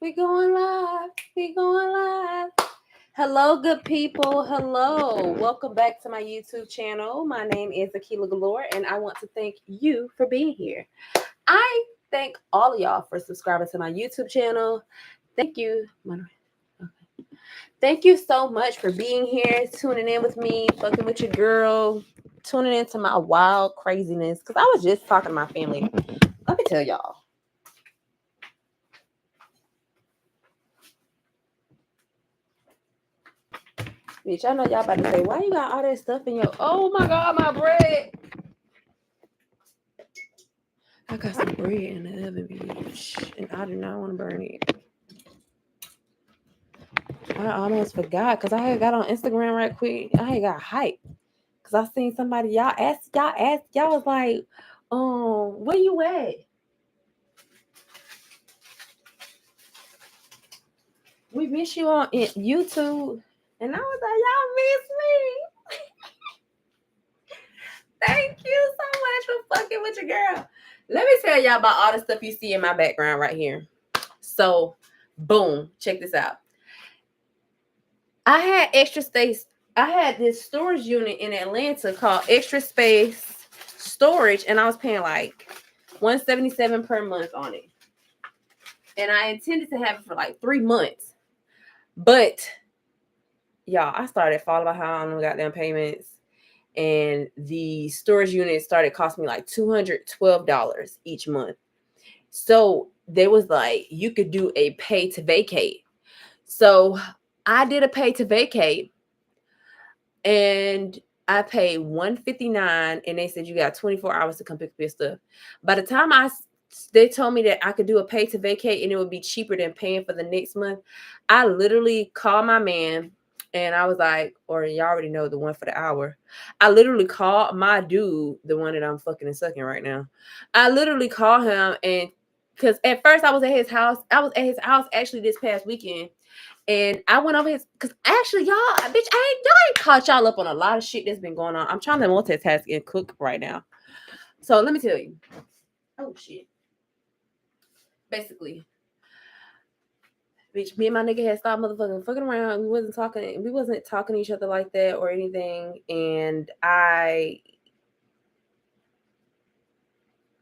We going live. We going live. Hello, good people. Hello. Welcome back to my YouTube channel. My name is Akila Galore, and I want to thank you for being here. I thank all of y'all for subscribing to my YouTube channel. Thank you. Thank you so much for being here, tuning in with me, fucking with your girl, tuning into my wild craziness. Because I was just talking to my family. Let me tell y'all. Bitch, I know y'all about to say, why you got all that stuff in your... Oh my God, my bread. I got some bread in the oven, bitch. And I do not want to burn it. I almost forgot because I had got on Instagram right quick. I had got hype. Because I seen somebody, y'all was like, where you at? We miss you on YouTube. And I was like, y'all miss me. Thank you so much for fucking with your girl. Let me tell y'all about all the stuff you see in my background right here. So, boom, check this out. I had extra space. I had this storage unit in Atlanta called Extra Space Storage, and I was paying like $177 per month on it. And I intended to have it for like 3 months. But y'all, I started falling behind on the goddamn payments. And the storage unit started costing me like $212 each month. So they was like, you could do a pay to vacate. So I did a pay to vacate, and I paid $159, and they said you got 24 hours to come pick up your stuff. By the time they told me that I could do a pay to vacate and it would be cheaper than paying for the next month, I literally called my man. And I was like, or y'all already know, the one for the hour. I literally called my dude, the one that I'm fucking and sucking right now. I literally called him, and because at first I was at his house. I was at his house actually this past weekend. And I went over his, because actually, y'all, bitch, y'all ain't caught y'all up on a lot of shit that's been going on. I'm trying to multitask and cook right now. So let me tell you. Oh, shit. Basically, bitch, me and my nigga had stopped fucking around. We wasn't talking to each other like that or anything. And I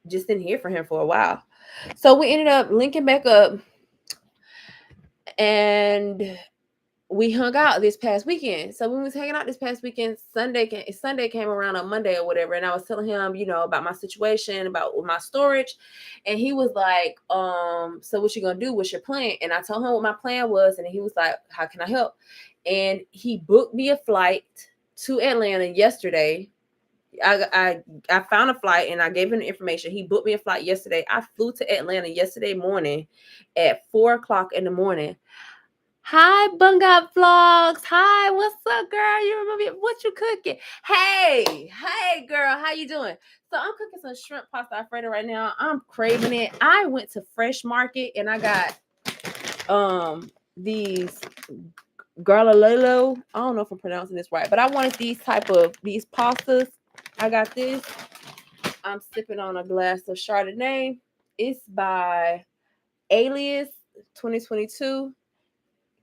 just didn't hear from him for a while. So we ended up linking back up, and we hung out this past weekend. So when we was hanging out this past weekend, Sunday came around on Monday or whatever, and I was telling him, about my situation, about my storage, and he was like, so what you gonna do? What's your plan? And I told him what my plan was, and he was like, how can I help? And he booked me a flight to Atlanta yesterday. I found a flight and I gave him the information. He booked me a flight yesterday. I flew to Atlanta yesterday morning at 4:00 in the morning. Hi, Bung Up Vlogs. Hi, what's up, girl? You remember what you cooking? Hey, girl, how you doing? So I'm cooking some shrimp pasta alfredo right now. I'm craving it. I went to Fresh Market and I got these garlalolo. I don't know if I'm pronouncing this right, but I wanted these pastas. I got this. I'm sipping on a glass of Chardonnay. It's by Alias 2022.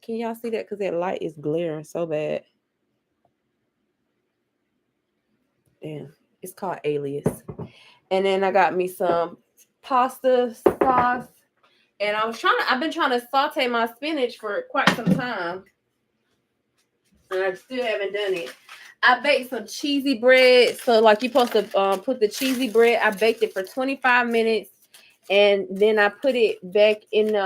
Can y'all see that? Because that light is glaring so bad. Damn. It's called Alias. And then I got me some pasta sauce. And I've been trying to saute my spinach for quite some time. And I still haven't done it. I baked some cheesy bread. So like you're supposed to put the cheesy bread. I baked it for 25 minutes. And then I put it back in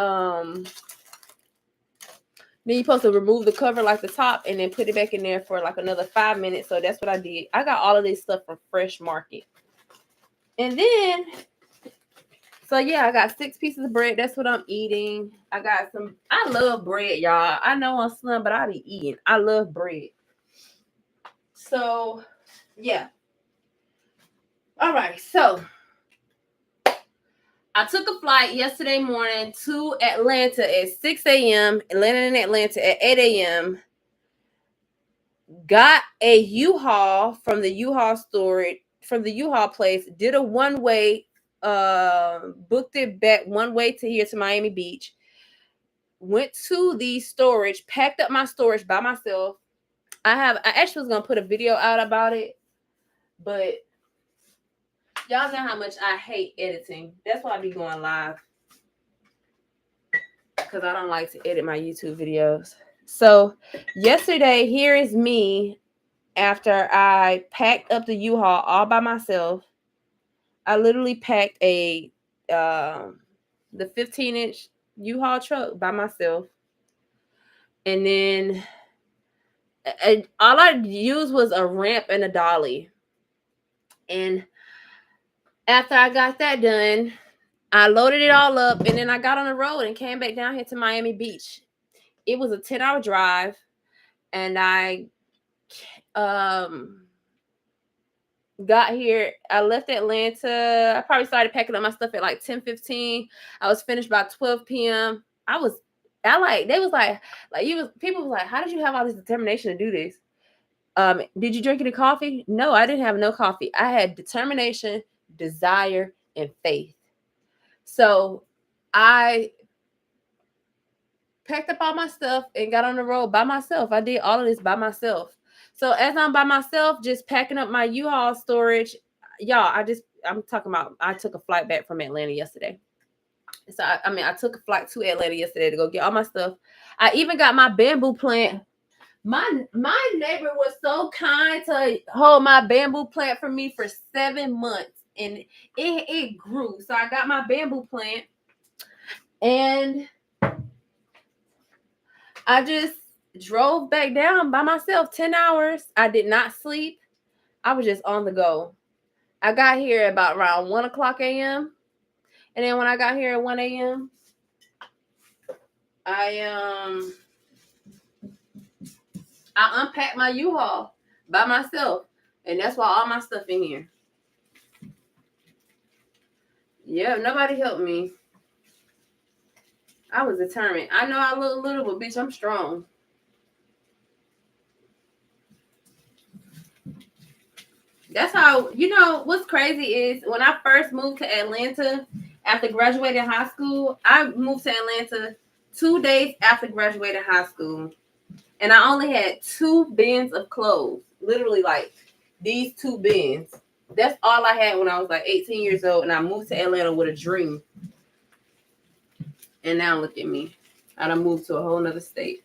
then you're supposed to remove the cover, like the top, and then put it back in there for like another 5 minutes. So that's what I did. I got all of this stuff from Fresh Market. And then, so yeah, I got 6 pieces of bread. That's what I'm eating. I love bread, y'all. I know I'm slim, but I be eating. I love bread. So, yeah. All right, so I took a flight yesterday morning to Atlanta at 6 a.m. Landed in Atlanta at 8 a.m. Got a U-Haul from the U-Haul place. Did a one-way. Booked it back one way to here to Miami Beach. went to the storage, packed up my storage by myself. I actually was gonna put a video out about it, but y'all know how much I hate editing. That's why I be going live, because I don't like to edit my YouTube videos. So yesterday, here is me after I packed up the U-Haul all by myself. I literally packed the 15-inch U-Haul truck by myself. And then all I used was a ramp and a dolly. And after I got that done, I loaded it all up, and then I got on the road and came back down here to Miami Beach. It was a 10-hour drive, and I got here. I left Atlanta. I probably started packing up my stuff at like 10:15. I was finished by 12 p.m. People was like, how did you have all this determination to do this? Did you drink any coffee? No, I didn't have no coffee. I had determination, desire, and faith. So I packed up all my stuff and got on the road by myself. I did all of this by myself. So as I'm by myself, just packing up my U-Haul storage, y'all, I'm talking about, I took a flight back from Atlanta yesterday. So I took a flight to Atlanta yesterday to go get all my stuff. I even got my bamboo plant. My neighbor was so kind to hold my bamboo plant for me for 7 months, and it grew. So I got my bamboo plant, and I just drove back down by myself 10 hours. I did not sleep. I was just on the go. I got here about around 1 o'clock a.m. And then when I got here at 1 a.m., I unpacked my U-Haul by myself. And that's why all my stuff in here. Yeah, nobody helped me. I was determined. I know I look little, but bitch, I'm strong. That's how, what's crazy is when I first moved to Atlanta after graduating high school, I moved to Atlanta 2 days after graduating high school. And I only had 2 bins of clothes. Literally like these 2 bins. That's all I had when I was like 18 years old. And I moved to Atlanta with a dream. And now look at me. I done moved to a whole nother state.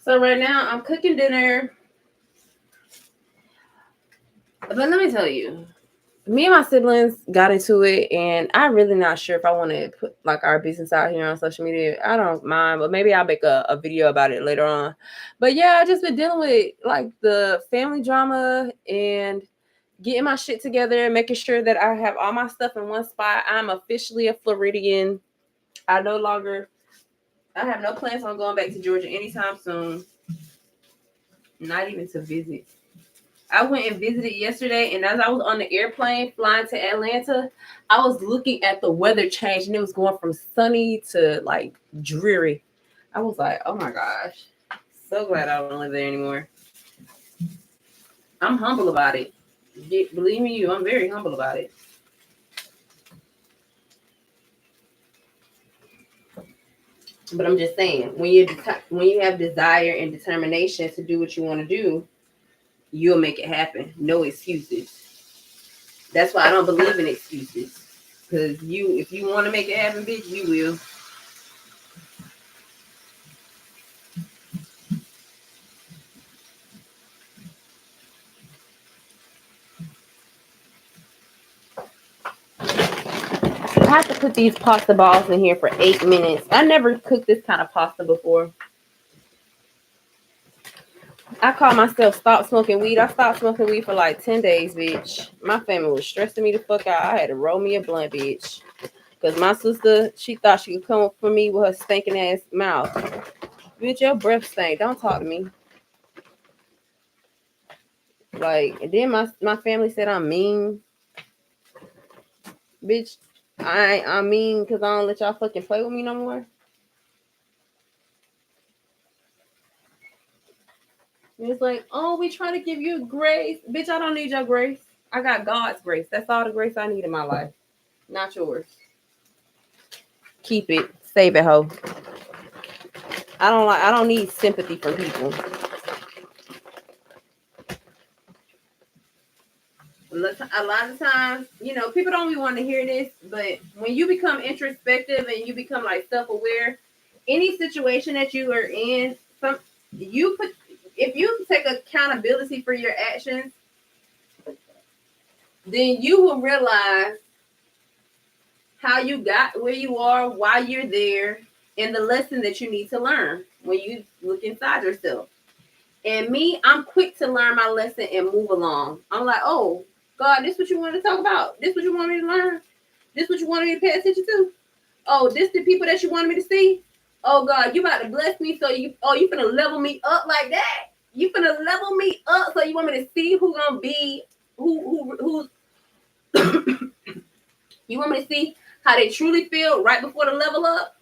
So right now I'm cooking dinner. But let me tell you, me and my siblings got into it, and I'm really not sure if I want to put like our business out here on social media. I don't mind, but maybe I'll make a video about it later on. But yeah, I just been dealing with like the family drama and getting my shit together, making sure that I have all my stuff in one spot. I'm officially a Floridian. I have no plans on going back to Georgia anytime soon. Not even to visit. I went and visited yesterday, and as I was on the airplane flying to Atlanta, I was looking at the weather change, and it was going from sunny to like dreary. I was like, oh my gosh, so glad I don't live there anymore. I'm humble about it. Believe me, I'm very humble about it. But I'm just saying, when you have desire and determination to do what you want to do, you'll make it happen. No excuses. That's why I don't believe in excuses. Because if you want to make it happen, bitch, you will. I have to put these pasta balls in here for 8 minutes. I never cooked this kind of pasta before. I call myself stop smoking weed. I stopped smoking weed for like 10 days, bitch. My family was stressing me the fuck out. I had to roll me a blunt, bitch. Because my sister, she thought she could come up for me with her stinking ass mouth. Bitch, your breath stink. Don't talk to me. Like, and then my family said I'm mean. Bitch, I'm mean because I don't let y'all fucking play with me no more. It's like, oh, we trying to give you grace. Bitch, I don't need your grace. I got God's grace. That's all the grace I need in my life. Not yours. Keep it. Save it, ho. I don't need sympathy from people. A lot of times, you know, people don't even want to hear this, but when you become introspective and you become like self-aware, any situation that you are in, if you take accountability for your actions, then you will realize how you got where you are, why you're there, and the lesson that you need to learn when you look inside yourself. And me, I'm quick to learn my lesson and move along. I'm like, oh, God, this what you want to talk about? This what you want me to learn? This what you wanted me to pay attention to? Oh, this the people that you wanted me to see? Oh, God, you about to bless me, so you finna level me up like that? You finna level me up so you want me to see who gonna be, who's you want me to see how they truly feel right before the level up?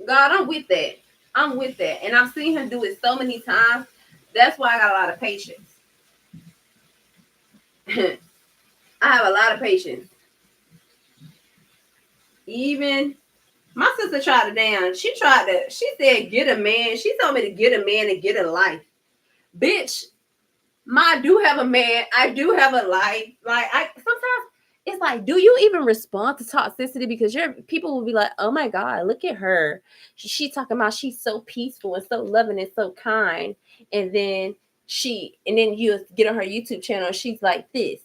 God, I'm with that. I'm with that. And I've seen him do it so many times. That's why I got a lot of patience. I have a lot of patience. Even my sister tried to she said, get a man. She told me to get a man and get a life. Bitch, I do have a man. I do have a life. Like, sometimes it's like, do you even respond to toxicity? Because people will be like, oh my God, look at her. She talking about she's so peaceful and so loving and so kind. And then you get on her YouTube channel and she's like this.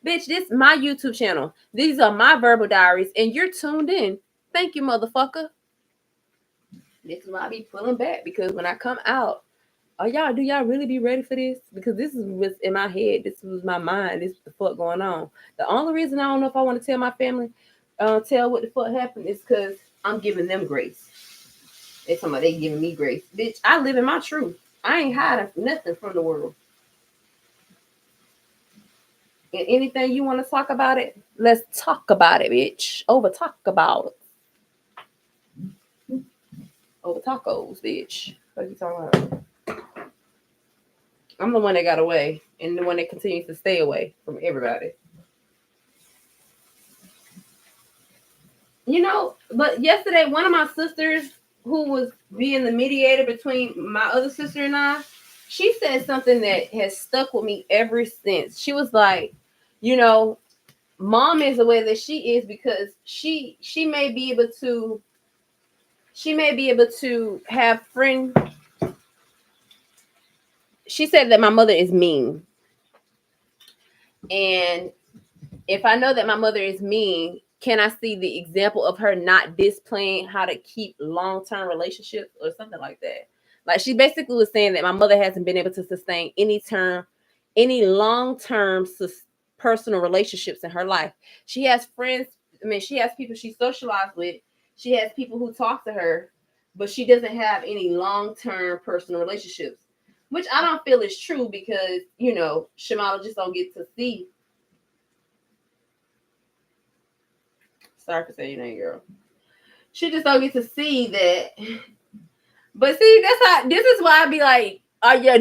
Bitch, this is my YouTube channel. These are my verbal diaries and you're tuned in. Thank you, motherfucker. This is why I be pulling back, because when I come out, do y'all really be ready for this? Because this is what's in my head. This was my mind. This is the fuck going on. The only reason I don't know if I want to tell my family, tell what the fuck happened, is because I'm giving them grace. They talking about they giving me grace. Bitch, I live in my truth. I ain't hiding nothing from the world. And anything you want to talk about it, let's talk about it, bitch. Over talk about it. Over tacos, bitch. What are you talking about? I'm the one that got away and the one that continues to stay away from everybody. You know, but yesterday, one of my sisters, who was being the mediator between my other sister and I, she said something that has stuck with me ever since. She was like, you know, mom is the way that she is because she may be able to have friends. She said that my mother is mean. And if I know that my mother is mean, can I see the example of her not displaying how to keep long-term relationships or something like that? Like, she basically was saying that my mother hasn't been able to sustain any long-term personal relationships in her life. She has friends. I mean, she has people she socializes with. She has people who talk to her, but she doesn't have any long-term personal relationships, which I don't feel is true because, you know, Shamala just don't get to see. Sorry for saying your name, girl. She just don't get to see that. But see, this is why I be like,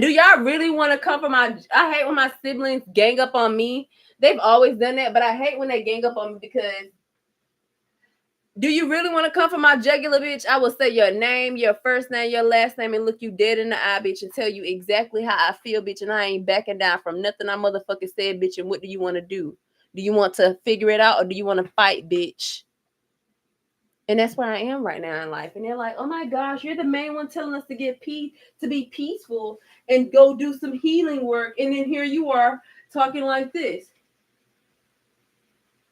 do y'all really want to come from I hate when my siblings gang up on me. They've always done that, but I hate when they gang up on me because do you really want to come from my jugular, bitch? I will say your name, your first name, your last name, and look you dead in the eye, bitch, and tell you exactly how I feel, bitch, and I ain't backing down from nothing I motherfucking said, bitch, and what do you want to do? Do you want to figure it out or do you want to fight, bitch? And that's where I am right now in life. And they're like, oh my gosh, you're the main one telling us to get to be peaceful and go do some healing work. And then here you are talking like this.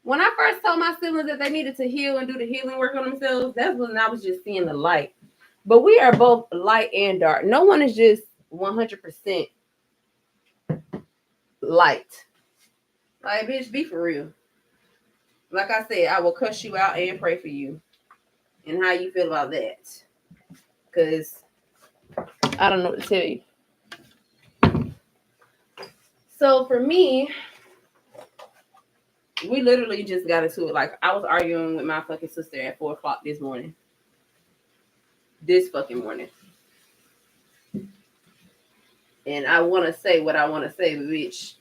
When I first told my siblings that they needed to heal and do the healing work on themselves, that's when I was just seeing the light. But we are both light and dark. No one is just 100% light. Like, bitch, be for real. Like I said, I will cuss you out and pray for you. And how you feel about that? Because I don't know what to tell you. So for me, we literally just got into it. Like, I was arguing with my fucking sister at 4:00 this morning. This fucking morning. And I want to say what I want to say, but bitch,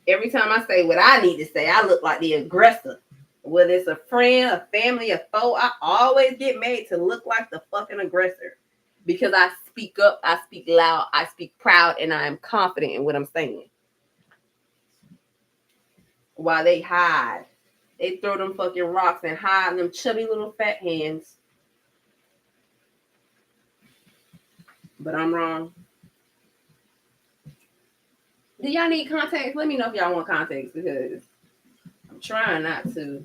every time I say what I need to say, I look like the aggressor. Whether it's a friend, a family, a foe, I always get made to look like the fucking aggressor. Because I speak up, I speak loud, I speak proud, and I am confident in what I'm saying. While they hide. They throw them fucking rocks and hide them chubby little fat hands. But I'm wrong. Do y'all need context? Let me know if y'all want context because I'm trying not to.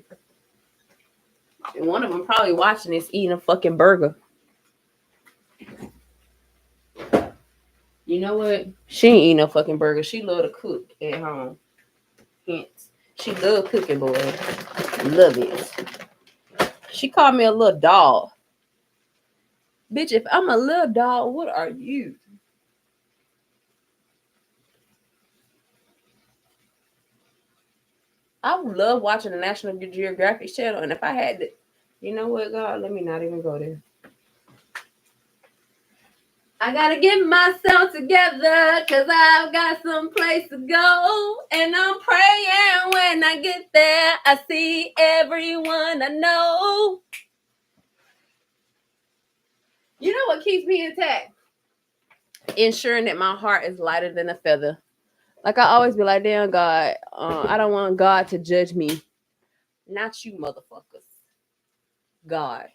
And one of them probably watching this eating a fucking burger. You know what? She ain't eating no fucking burger. She love to cook at home. Hence, she love cooking, boy. Love it. She called me a little dog. Bitch, if I'm a little dog, what are you? I love watching the National Geographic channel, and if I had to, you know what, God, let me not even go there. I gotta get myself together, cause I've got some place to go, and I'm praying when I get there, I see everyone I know. You know what keeps me intact? Ensuring that my heart is lighter than a feather. Like I always be like, damn God, I don't want God to judge me. Not you motherfuckers. God.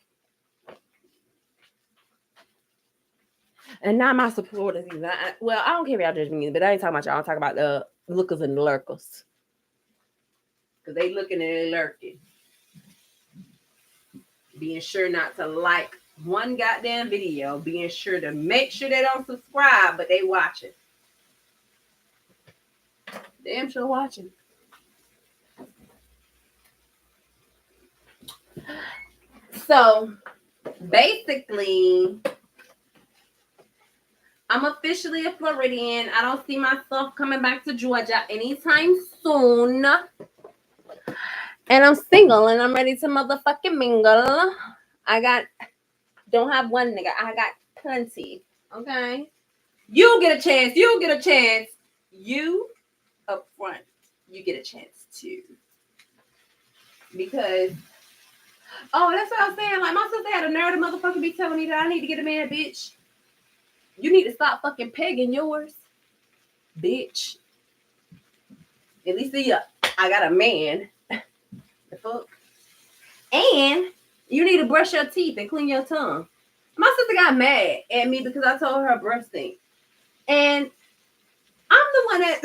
And not my supporters either. Well, I don't care if y'all judge me, but I ain't talking about y'all. I'm talking about the lookers and the lurkers. Because they looking and they lurking. Being sure not to like one goddamn video. Being sure to make sure they don't subscribe, but they watching. Damn sure watching. So, basically, I'm officially a Floridian. I don't see myself coming back to Georgia anytime soon. And I'm single and I'm ready to motherfucking mingle. Don't have one nigga. I got plenty. Okay? You get a chance. You get a chance. You up front. You get a chance too. Because, that's what I was saying. Like, my sister had a nerve to motherfucker be telling me that I need to get a man, bitch. You need to stop fucking pegging yours. Bitch. At least I got a man. The fuck? And you need to brush your teeth and clean your tongue. My sister got mad at me because I told her her breath stink. And I'm the one that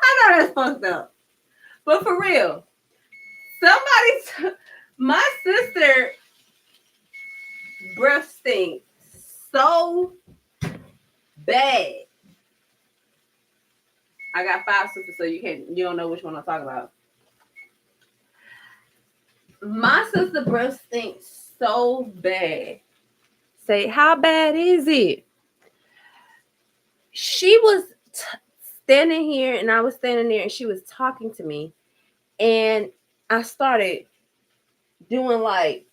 I know that's fucked up. But for real, my sister breath stinks so bad. I got 5 sisters, so you don't know which one I'm talking about. My sister breath stinks so bad. Say, how bad is it? She was standing here and I was standing there and she was talking to me. And I started doing like,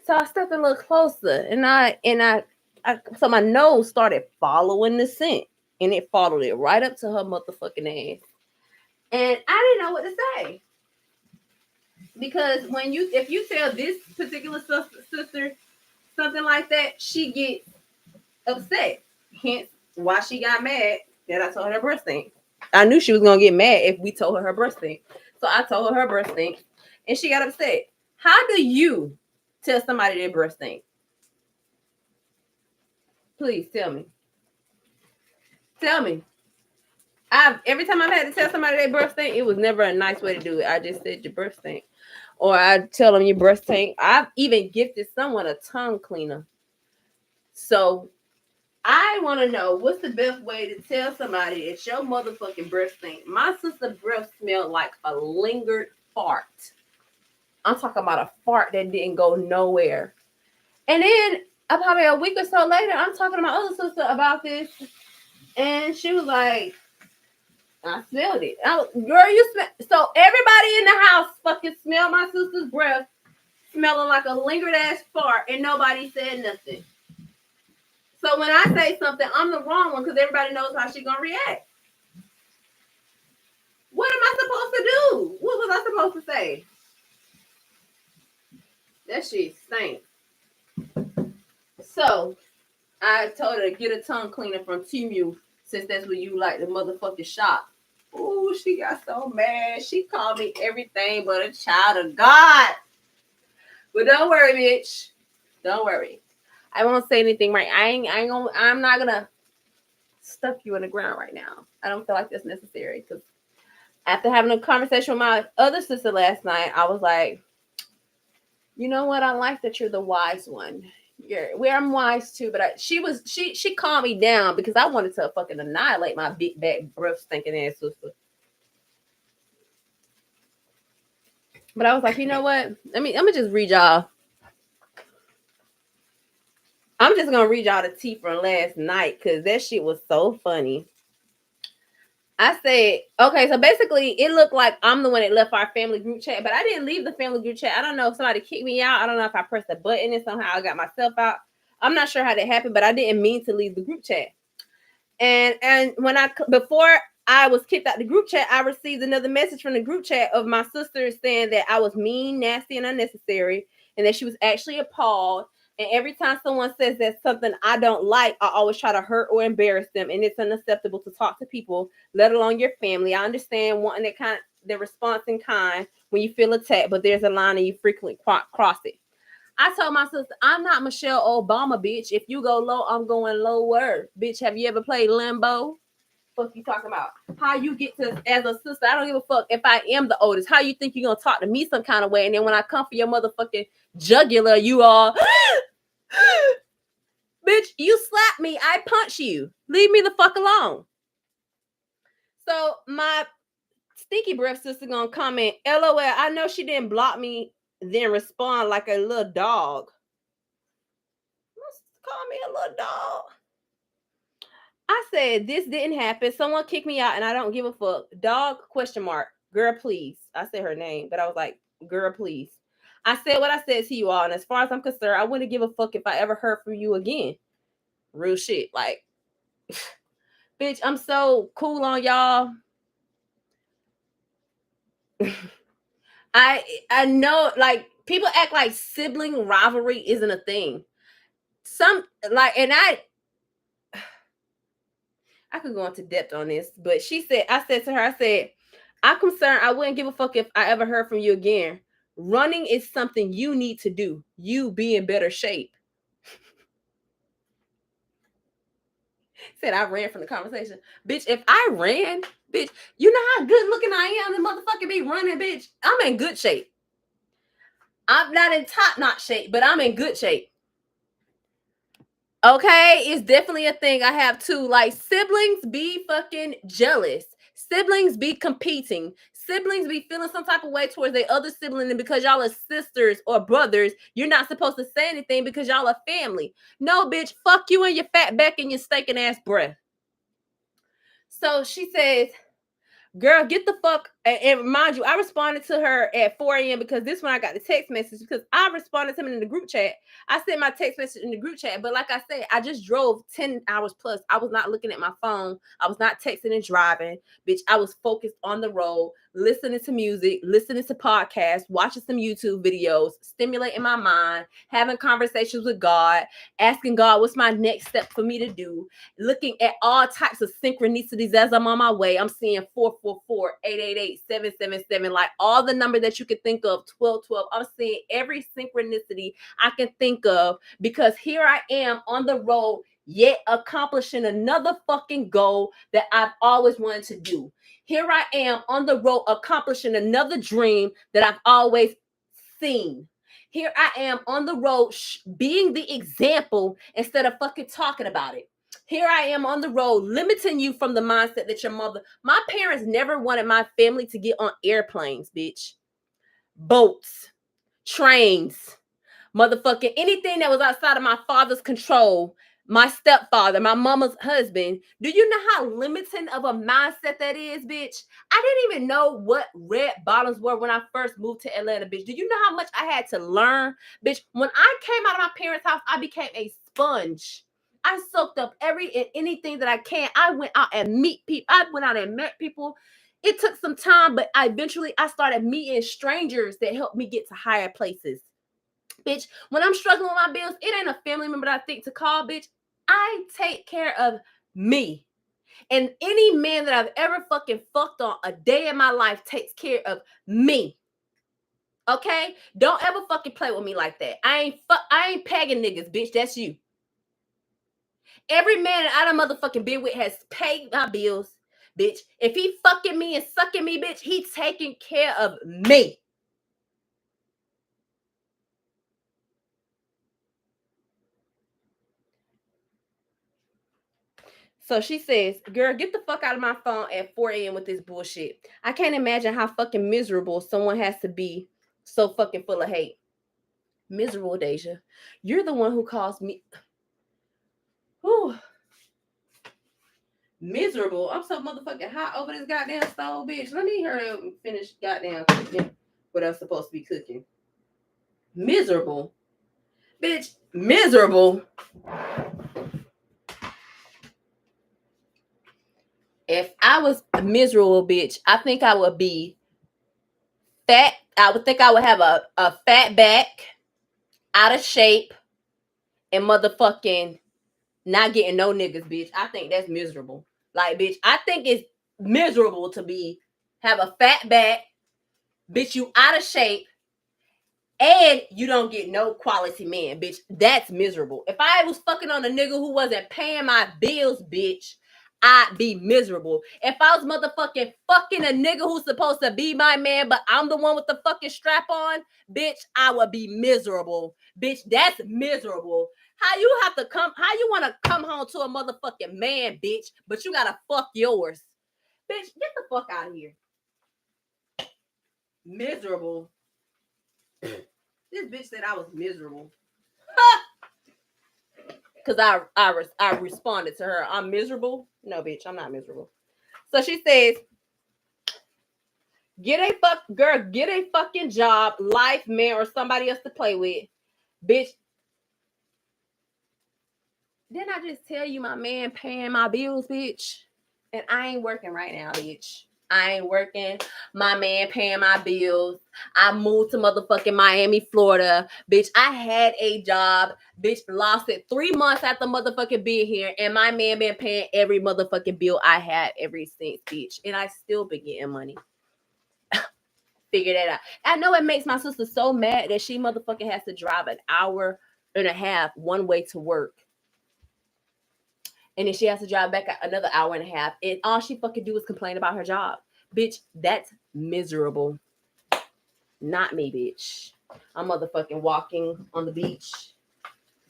so I stepped a little closer and so my nose started following the scent and it followed it right up to her motherfucking ass. And I didn't know what to say. Because if you tell this particular sister something like that, she gets upset. Hence why she got mad that I told her breast stink. I knew she was gonna get mad if we told her breast stink. So I told her breast stink, and she got upset. How do you tell somebody their breast stink? Please tell me. Tell me. Every time I've had to tell somebody their breast stink, it was never a nice way to do it. I just said your breast stink. Or I tell them your breast stink. I've even gifted someone a tongue cleaner. So I want to know what's the best way to tell somebody that your motherfucking breath stink. My sister's breath smelled like a lingered fart. I'm talking about a fart that didn't go nowhere. And then probably a week or so later, I'm talking to my other sister about this, and she was like, "I smelled it." Girl, you smell. So everybody in the house fucking smelled my sister's breath, smelling like a lingered ass fart, and nobody said nothing. So when I say something, I'm the wrong one because everybody knows how she's gonna react. What am I supposed to do? What was I supposed to say? That shit stink. So I told her to get a tongue cleaner from Temu since that's where you like the motherfucking shop. Ooh, she got so mad. She called me everything but a child of God. But don't worry, bitch. Don't worry. I won't say anything right. I'm not gonna stuff you in the ground right now. I don't feel like that's necessary because after having a conversation with my other sister last night, I was like, you know what? I like that you're the wise one. I'm wise too, but she calmed me down because I wanted to fucking annihilate my big back breath stinking ass sister. But I was like, you know what? Let me just read y'all. I'm just gonna read y'all the tea from last night because that shit was so funny. I said, okay, so basically it looked like I'm the one that left our family group chat, but I didn't leave the family group chat. I don't know if somebody kicked me out. I don't know if I pressed a button and somehow I got myself out. I'm not sure how that happened, but I didn't mean to leave the group chat. And when before I was kicked out the group chat, I received another message from the group chat of my sister saying that I was mean, nasty, and unnecessary, and that she was actually appalled. And every time someone says that something I don't like, I always try to hurt or embarrass them, and it's unacceptable to talk to people, let alone your family. I understand wanting the response in kind when you feel attacked, but there's a line and you frequently cross it. I told my sister, I'm not Michelle Obama, bitch. If you go low, I'm going lower. Bitch, have you ever played limbo? Fuck you talking about? How you get to, as a sister, I don't give a fuck if I am the oldest. How you think you're going to talk to me some kind of way? And then when I come for your motherfucking jugular, you all, bitch, you slap me, I punch you. Leave me the fuck alone. So my stinky breath sister gonna comment, LOL, I know she didn't block me, then respond like a little dog. Call me a little dog. I said this didn't happen. Someone kicked me out and I don't give a fuck. Dog ? Girl, please. I said her name, but I was like, girl, please. I said what I said to you all, and as far as I'm concerned, I wouldn't give a fuck if I ever heard from you again. Real shit. Like, bitch, I'm so cool on y'all. I know, like, people act like sibling rivalry isn't a thing. And I could go into depth on this, but I said to her, I'm concerned I wouldn't give a fuck if I ever heard from you again. Running is something you need to do. You be in better shape. Said I ran from the conversation. Bitch, if I ran, bitch, you know how good looking I am, the motherfucker be running, bitch. I'm in good shape. I'm not in top-notch shape, but I'm in good shape. Okay, it's definitely a thing I have too. Like, siblings be fucking jealous. Siblings be competing. Siblings be feeling some type of way towards their other sibling, and because y'all are sisters or brothers, you're not supposed to say anything because y'all are family. No, bitch, fuck you and your fat back and your stinking ass breath. So she says, girl, get the fuck. And mind you, I responded to her at 4 a.m. because this one I got the text message because I responded to him in the group chat. I sent my text message in the group chat, but like I said, I just drove 10 hours plus. I was not looking at my phone. I was not texting and driving. Bitch, I was focused on the road, listening to music, listening to podcasts, watching some YouTube videos, stimulating my mind, having conversations with God, asking God what's my next step for me to do, looking at all types of synchronicities as I'm on my way. I'm seeing 444, 888, 777, like all the number that you could think of, 1212. I'm seeing every synchronicity I can think of because here I am on the road, yet accomplishing another fucking goal that I've always wanted to do. Here I am on the road, accomplishing another dream that I've always seen. Here I am on the road, being the example instead of fucking talking about it. Here I am on the road, limiting you from the mindset that my parents never wanted my family to get on airplanes, bitch. Boats, trains, motherfucking anything that was outside of my father's control. My stepfather, my mama's husband. Do you know how limiting of a mindset that is, bitch? I didn't even know what red bottoms were when I first moved to Atlanta, bitch. Do you know how much I had to learn? Bitch, when I came out of my parents' house, I became a sponge. I soaked up anything that I can. I went out and meet people. I went out and met people. It took some time, but eventually I started meeting strangers that helped me get to higher places. Bitch, when I'm struggling with my bills, it ain't a family member that I think to call, bitch. I take care of me. And any man that I've ever fucking fucked on a day in my life takes care of me. Okay? Don't ever fucking play with me like that. I ain't pegging niggas, bitch. That's you. Every man I done motherfucking been with has paid my bills, bitch. If he fucking me and sucking me, bitch, he taking care of me. So she says, girl, get the fuck out of my phone at 4 a.m. with this bullshit. I can't imagine how fucking miserable someone has to be so fucking full of hate. Miserable, Deja. You're the one who caused me. Whew. Miserable. I'm so motherfucking hot over this goddamn stove, bitch. Let me hurry up and finish goddamn cooking what I'm supposed to be cooking. Miserable. Bitch, miserable. If I was miserable, bitch, I think I would be fat. I would think I would have a fat back, out of shape, and motherfucking not getting no niggas, bitch. I think that's miserable. Like, bitch, I think it's miserable to have a fat back, bitch, you out of shape, and you don't get no quality man, bitch. That's miserable. If I was fucking on a nigga who wasn't paying my bills, bitch, I'd be miserable. If I was motherfucking fucking a nigga who's supposed to be my man, but I'm the one with the fucking strap on, bitch, I would be miserable. Bitch, that's miserable. How you want to come home to a motherfucking man, bitch, but you gotta fuck yours. Bitch, get the fuck out of here. Miserable. This bitch said I was miserable. Because I responded to her. I'm miserable. No, bitch, I'm not miserable. So she says, get a fucking job, life, man, or somebody else to play with. Bitch. Didn't I just tell you my man paying my bills, bitch? And I ain't working right now, bitch. I ain't working. My man paying my bills. I moved to motherfucking Miami, Florida. Bitch, I had a job. Bitch, lost it 3 months after motherfucking being here. And my man been paying every motherfucking bill I had every since, bitch. And I still been getting money. Figure that out. I know it makes my sister so mad that she motherfucking has to drive an hour and a half one way to work. And then she has to drive back another hour and a half. And all she fucking do is complain about her job. Bitch, that's miserable. Not me, bitch. I'm motherfucking walking on the beach.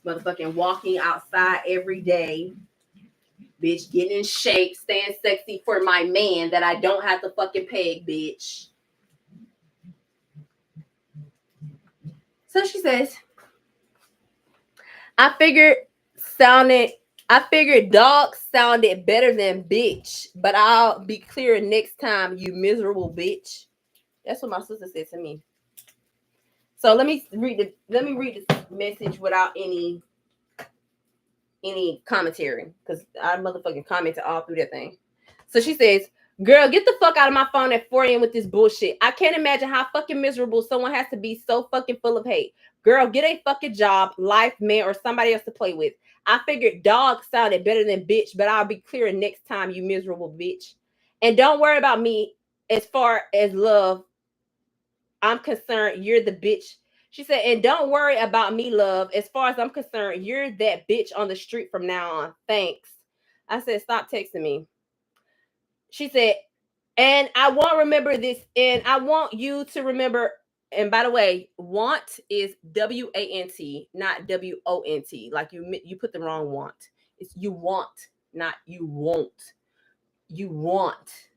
Motherfucking walking outside every day. Bitch, getting in shape, staying sexy for my man that I don't have to fucking peg, bitch. So she says, I figured dog sounded better than bitch, but I'll be clear next time, you miserable bitch. That's what my sister said to me. So let me read this message without any commentary, because I motherfucking commented all through that thing. So she says, girl, get the fuck out of my phone at 4 a.m. with this bullshit. I can't imagine how fucking miserable someone has to be so fucking full of hate. Girl, get a fucking job, life, man, or somebody else to play with. I figured dog sounded better than bitch, but I'll be clearer next time, you miserable bitch. And don't worry about me as far as love. I'm concerned, you're the bitch. She said, and don't worry about me, love. As far as I'm concerned, you're that bitch on the street from now on. Thanks. I said, stop texting me. She said, and I won't remember this. And I want you to remember. And by the way, want is W-A-N-T, not W-O-N-T. Like you put the wrong want. It's you want, not you won't. You want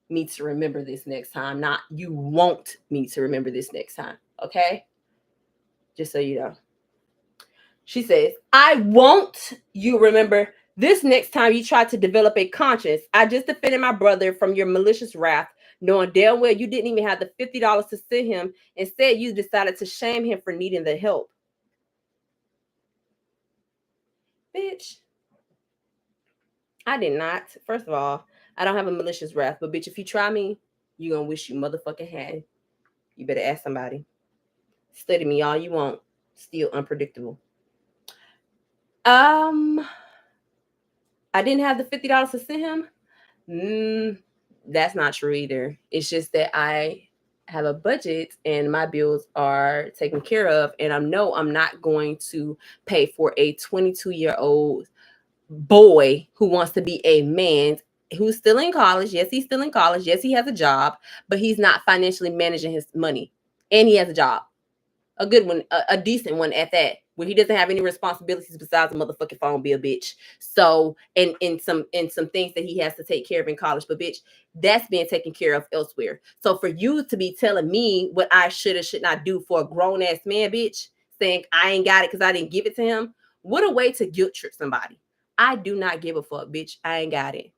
me to remember this next time, not you want me to remember this next time. Okay? Just so you know. She says, I won't you remember this next time you try to develop a conscience. I just defended my brother from your malicious wrath, knowing damn well you didn't even have the $50 to send him. Instead, you decided to shame him for needing the help. Bitch. I did not. First of all, I don't have a malicious wrath, but bitch, if you try me, you gonna wish you motherfucking had. You better ask somebody. Study me all you want. Still unpredictable. I didn't have the $50 to send him. That's not true either. It's just that I have a budget and my bills are taken care of, and I know I'm not going to pay for a 22-year-old boy who wants to be a man who's still in college. Yes, he's still in college. Yes, he has a job, but he's not financially managing his money. And he has a job, a good one, a decent one at that, where he doesn't have any responsibilities besides a motherfucking phone bill, bitch. So, and in some things that he has to take care of in college, but bitch, that's being taken care of elsewhere. So for you to be telling me what I should or should not do for a grown ass man, bitch, saying I ain't got it because I didn't give it to him, what a way to guilt trip somebody. I do not give a fuck, bitch. I ain't got it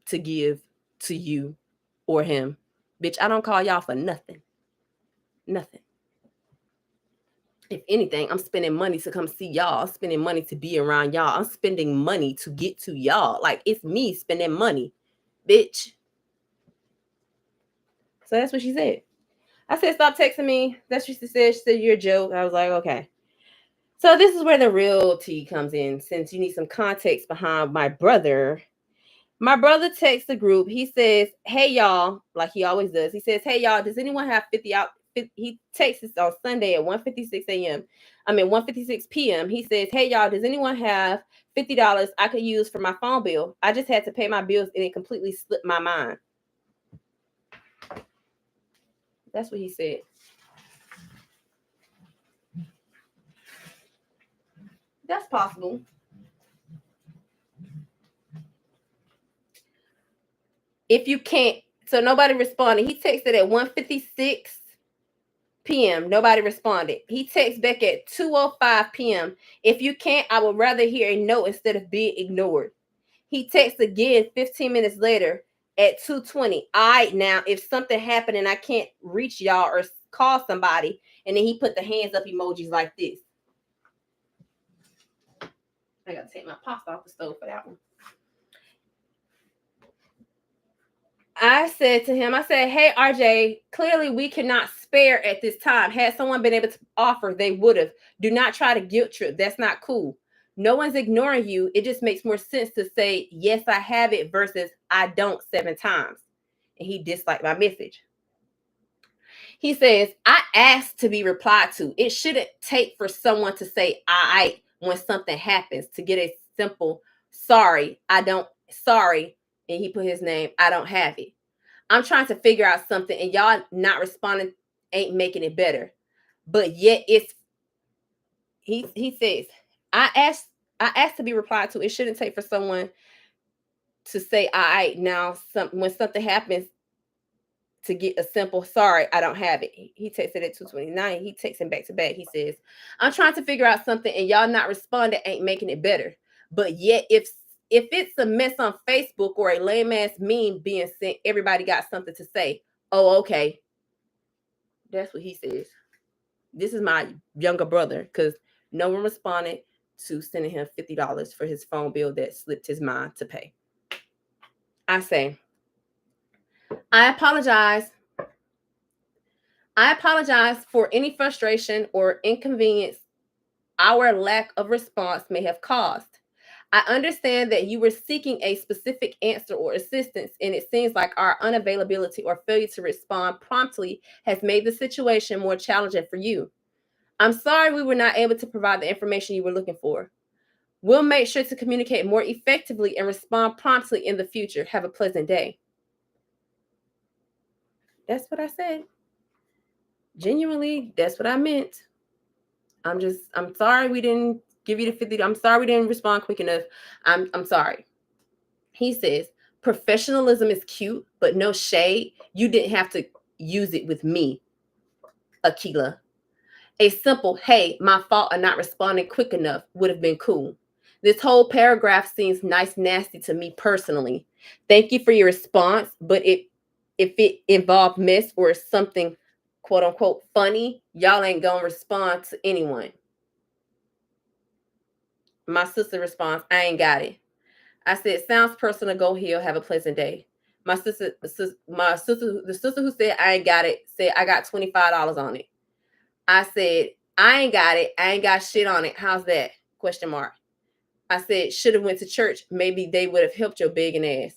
to give to you or him. Bitch, I don't call y'all for nothing. Nothing. If anything, I'm spending money to come see y'all. I'm spending money to be around y'all. I'm spending money to get to y'all. Like, it's me spending money, bitch. So that's what she said. I said, stop texting me. That's what she said. She said, you're a joke. I was like, okay. So this is where the real tea comes in. Since you need some context behind my brother texts the group. He says, hey, y'all, like he always does. He says, hey, y'all, does anyone have 50 out? He texts us on Sunday at 1:56 a.m. 1:56 p.m. He says, hey, y'all, does anyone have $50 I could use for my phone bill? I just had to pay my bills and it completely slipped my mind. That's what he said. That's possible. If you can't, so nobody responded. He texted at 1:56 p.m. Nobody responded. He texts back at 2:05 p.m. If you can't, I would rather hear a no instead of being ignored. He texts again 15 minutes later at 2:20. All right, now if something happened and I can't reach y'all or call somebody, and then he put the hands up emojis like this. I gotta take my pasta off the stove for that one. I said to him, I said, hey, RJ, clearly we cannot spare at this time. Had someone been able to offer, they would have. Do not try to guilt trip. That's not cool. No one's ignoring you. It just makes more sense to say, yes, I have it versus I don't 7 times. And he disliked my message. He says, I asked to be replied to. It shouldn't take for someone to say, I when something happens to get a simple sorry, sorry. And he put his name, I don't have it. I'm trying to figure out something and y'all not responding ain't making it better. But yet it's he says, I asked to be replied to. It shouldn't take for someone to say now when something happens to get a simple sorry, I don't have it. He texted at 2:29. He texts him back to back. He says, I'm trying to figure out something and y'all not responding ain't making it better. But yet if it's a mess on Facebook or a lame ass meme being sent, everybody got something to say. Oh, okay. That's what he says. This is my younger brother because no one responded to sending him $50 for his phone bill that slipped his mind to pay. I say, I apologize. I apologize for any frustration or inconvenience our lack of response may have caused. I understand that you were seeking a specific answer or assistance, and it seems like our unavailability or failure to respond promptly has made the situation more challenging for you. I'm sorry we were not able to provide the information you were looking for. We'll make sure to communicate more effectively and respond promptly in the future. Have a pleasant day. That's what I said. Genuinely, that's what I meant. I'm sorry we didn't give you the 50. I'm sorry we didn't respond quick enough. I'm sorry. He says, professionalism is cute, but no shade. You didn't have to use it with me, Akila. A simple, hey, my fault of not responding quick enough would have been cool. This whole paragraph seems nice nasty to me personally. Thank you for your response, but if it involved mess or something quote unquote funny, y'all ain't gonna respond to anyone. My sister responds, I ain't got it. I said, sounds personal. Go heal. Have a pleasant day. The sister who said I ain't got it said I got $25 on it. I said, I ain't got it. I ain't got shit on it. How's that? Question mark. I said, should have went to church. Maybe they would have helped your begging ass.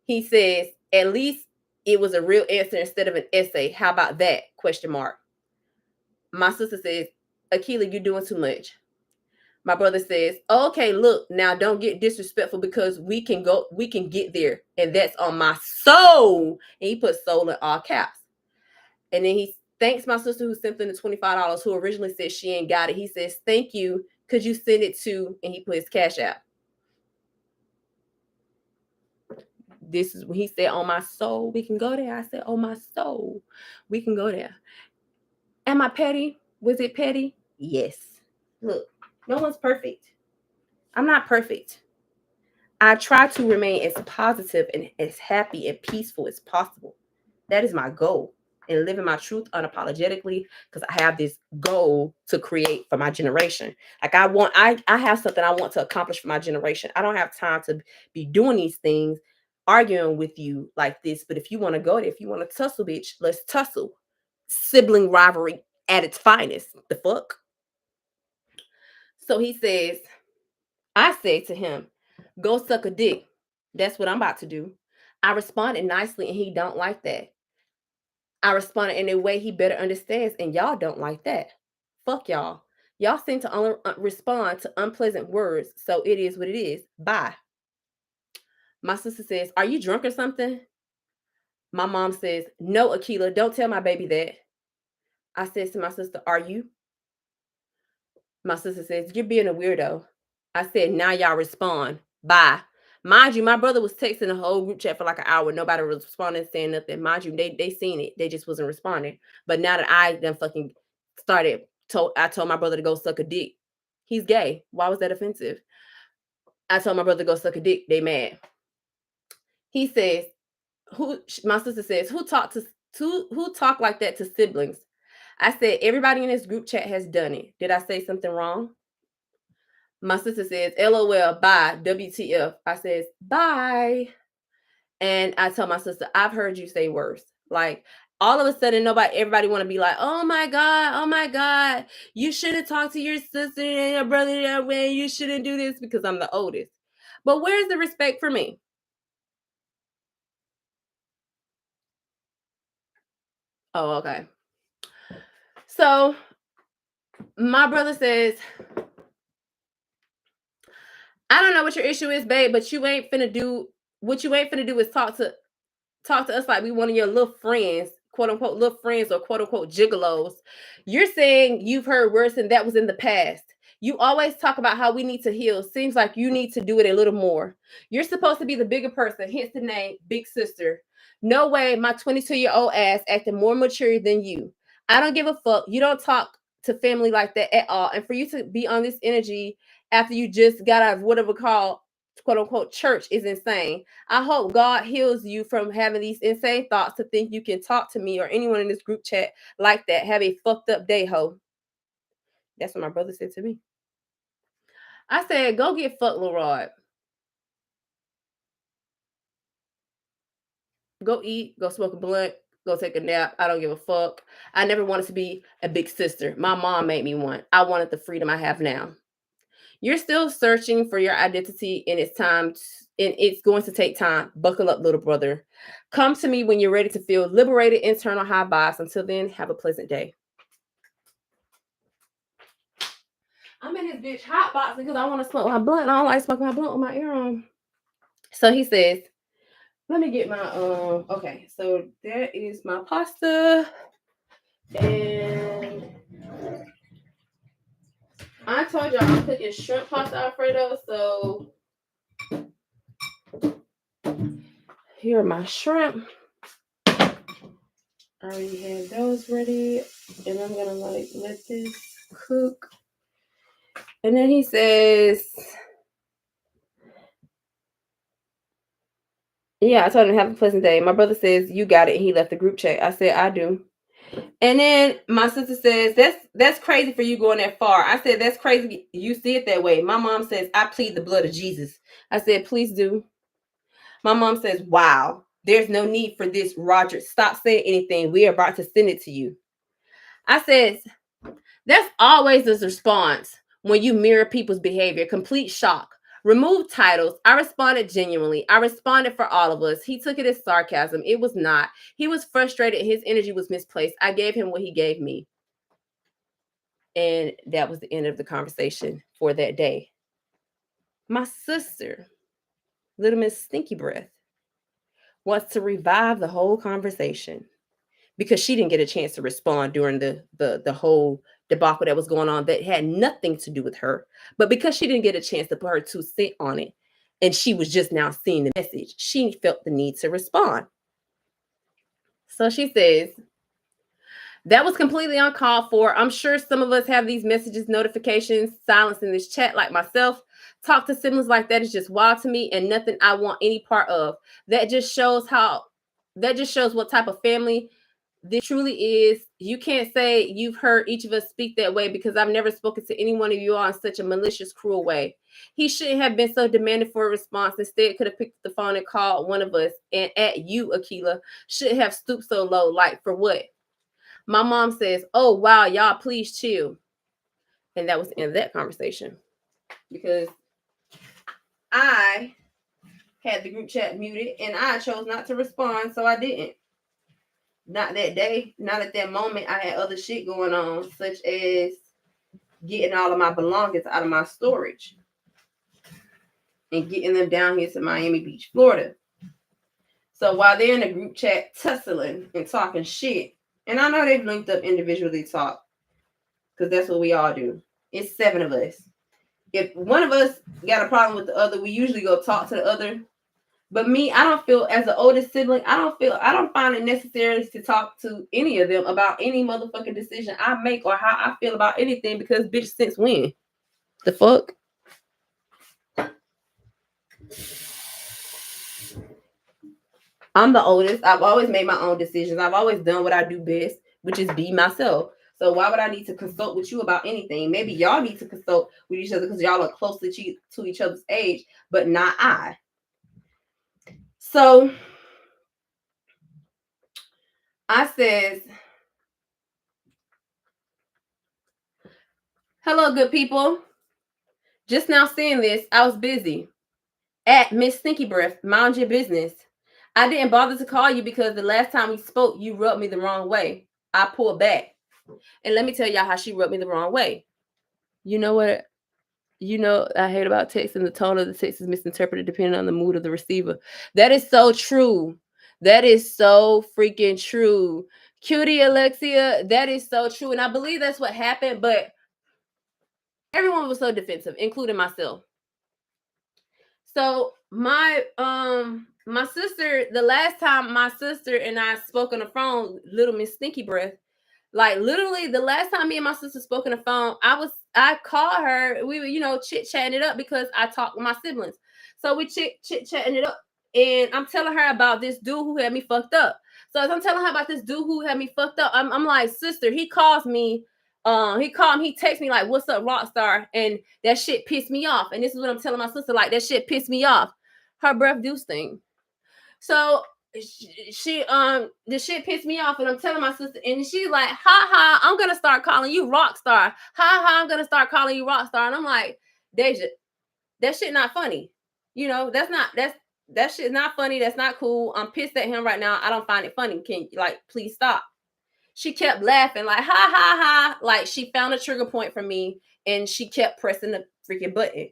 He says, at least it was a real answer instead of an essay. How about that? Question mark. My sister says, Akila, you're doing too much. My brother says, okay, look, now don't get disrespectful because we can get there. And that's on my soul. And he put soul in all caps. And then he thanks my sister who sent him the $25, who originally said she ain't got it. He says, thank you. Could you send it to, and he put his cash out. This is when he said, on my soul, we can go there. I said, on my soul, we can go there. Am I petty? Was it petty? Yes. Look, no one's perfect. I'm not perfect. I try to remain as positive and as happy and peaceful as possible. That is my goal. And living my truth unapologetically, because I have this goal to create for my generation. Like I have something I want to accomplish for my generation. I don't have time to be doing these things, arguing with you like this. But if you want to go there, if you want to tussle, bitch, let's tussle. Sibling rivalry at its finest. The fuck? So he says, I say to him, go suck a dick. That's what I'm about to do. I responded nicely and he don't like that. I responded in a way he better understands and y'all don't like that. Fuck y'all. Y'all seem to only respond to unpleasant words, so it is what it is. Bye. My sister says, are you drunk or something? My mom says, no, Akila, don't tell my baby that. I said to my sister, are you? My sister says, you're being a weirdo. I said, now y'all respond. Bye. Mind you, my brother was texting the whole group chat for like an hour. Nobody was responding, saying nothing. Mind you, they seen it. They just wasn't responding. But now that I done fucking I told my brother to go suck a dick. He's gay. Why was that offensive? I told my brother to go suck a dick. They mad. He says, my sister says, who talk like that to siblings? I said, everybody in this group chat has done it. Did I say something wrong? My sister says, LOL, bye, WTF. I says, bye. And I tell my sister, I've heard you say worse. Like, all of a sudden, everybody want to be like, oh my God, you shouldn't talk to your sister and your brother that way. You shouldn't do this because I'm the oldest. But where's the respect for me? Oh, okay. So my brother says, I don't know what your issue is, babe, but you ain't finna do what you ain't finna do is talk to us like we one of your little friends, quote unquote little friends or quote unquote gigolos. You're saying you've heard worse and that was in the past. You always talk about how we need to heal. Seems like you need to do it a little more. You're supposed to be the bigger person, hence the name Big Sister. No way my 22-year-old ass acting more mature than you. I don't give a fuck. You don't talk to family like that at all. And for you to be on this energy after you just got out of whatever called quote unquote church is insane. I hope God heals you from having these insane thoughts to think you can talk to me or anyone in this group chat like that. Have a fucked up day, ho. That's what my brother said to me. I said, go get fucked, Lil Rod. Go eat, go smoke a blunt, go take a nap. I don't give a fuck. I never wanted to be a big sister. My mom made me one. I wanted the freedom I have now. You're still searching for your identity and it's going to take time. Buckle up, little brother. Come to me when you're ready to feel liberated, internal high vibes. Until then, have a pleasant day. I'm in this bitch hot boxing because I want to smoke my blunt. I don't like smoking my blunt with my ear on. So he says, let me get my okay. So that is my pasta. And I told y'all I'm cooking shrimp pasta Alfredo. So here are my shrimp. I already have those ready. And I'm gonna let this cook. And then he says, yeah, I told him have a pleasant day. My brother says, you got it. And he left the group chat. I said, I do. And then my sister says, that's crazy for you going that far. I said, that's crazy. You see it that way. My mom says, I plead the blood of Jesus. I said, please do. My mom says, wow, there's no need for this, Roger. Stop saying anything. We are about to send it to you. I said, that's always the response when you mirror people's behavior. Complete shock. Remove titles. I responded genuinely. I responded for all of us. He took it as sarcasm. It was not. He was frustrated. His energy was misplaced. I gave him what he gave me. And that was the end of the conversation for that day. My sister, Little Miss Stinky Breath, wants to revive the whole conversation because she didn't get a chance to respond during the whole debacle that was going on that had nothing to do with her. But because she didn't get a chance to put her 2 cents on it, and she was just now seeing the message, she felt the need to respond. So she says, that was completely uncalled for. I'm sure some of us have these messages, notifications, silence in this chat like myself. Talk to siblings like that is just wild to me and nothing I want any part of. That just shows what type of family this truly is. You can't say you've heard each of us speak that way because I've never spoken to any one of you all in such a malicious, cruel way. He shouldn't have been so demanding for a response. Instead, could have picked up the phone and called one of us. And at you, Akila, should have stooped so low. Like, for what? My mom says, oh, wow, y'all, please chill. And that was the end of that conversation. Because I had the group chat muted and I chose not to respond, so I didn't. Not that day, not at that moment. I had other shit going on, such as getting all of my belongings out of my storage and getting them down here to Miami Beach, Florida. So while they're in the group chat tussling and talking shit, and I know they've linked up individually talk, because that's what we all do. It's 7 of us. If one of us got a problem with the other, we usually go talk to the other. But me, I don't feel, as the oldest sibling, I don't find it necessary to talk to any of them about any motherfucking decision I make or how I feel about anything, because bitch, since when? The fuck? I'm the oldest. I've always made my own decisions. I've always done what I do best, which is be myself. So why would I need to consult with you about anything? Maybe y'all need to consult with each other because y'all are close to each other's age, but not I. So I says, hello, good people. Just now seeing this, I was busy. At Miss Stinky Breath, mind your business. I didn't bother to call you because the last time we spoke, you rubbed me the wrong way. I pulled back. And let me tell y'all how she rubbed me the wrong way. You know what? You know, I hate about text and the tone of the text is misinterpreted depending on the mood of the receiver. That is so true. That is so freaking true. Cutie Alexia, that is so true. And I believe that's what happened, but everyone was so defensive, including myself. So my sister, the last time my sister and I spoke on the phone, Little Miss Stinky Breath, like literally the last time me and my sister spoke on the phone, I called her. We were, chit-chatting it up because I talked with my siblings. So we chit-chatting it up. And I'm telling her about this dude who had me fucked up. So as I'm telling her about this dude who had me fucked up, I'm like, sister, he calls me. He texts me like, what's up, Rockstar? And that shit pissed me off. And this is what I'm telling my sister, like, that shit pissed me off. Her breath do sting. So she the shit pissed me off, and I'm telling my sister, and she's like, ha, I'm gonna start calling you Rockstar. Ha, I'm gonna start calling you Rockstar. And I'm like, Deja, that shit not funny. That shit's not funny. That's not cool. I'm pissed at him right now. I don't find it funny. Can you, like, please stop? She kept laughing, like, ha, like she found a trigger point for me, and she kept pressing the freaking button.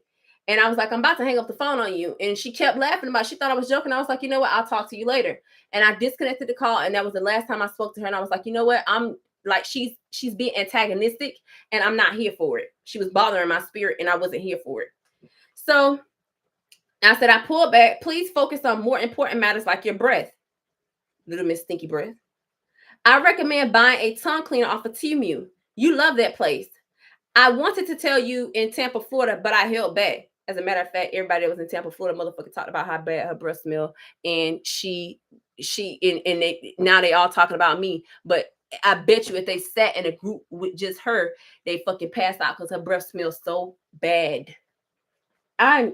And I was like, I'm about to hang up the phone on you. And she kept laughing about it. She thought I was joking. I was like, you know what? I'll talk to you later. And I disconnected the call. And that was the last time I spoke to her. And I was like, you know what? I'm like, she's being antagonistic, and I'm not here for it. She was bothering my spirit, and I wasn't here for it. So I said, I pulled back. Please focus on more important matters like your breath. Little Miss Stinky Breath. I recommend buying a tongue cleaner off of Temu. You love that place. I wanted to tell you in Tampa, Florida, but I held back. As a matter of fact, everybody that was in Tampa, Florida, motherfucker talked about how bad her breath smelled, and now they all talking about me. But I bet you if they sat in a group with just her, they fucking passed out because her breath smells so bad. I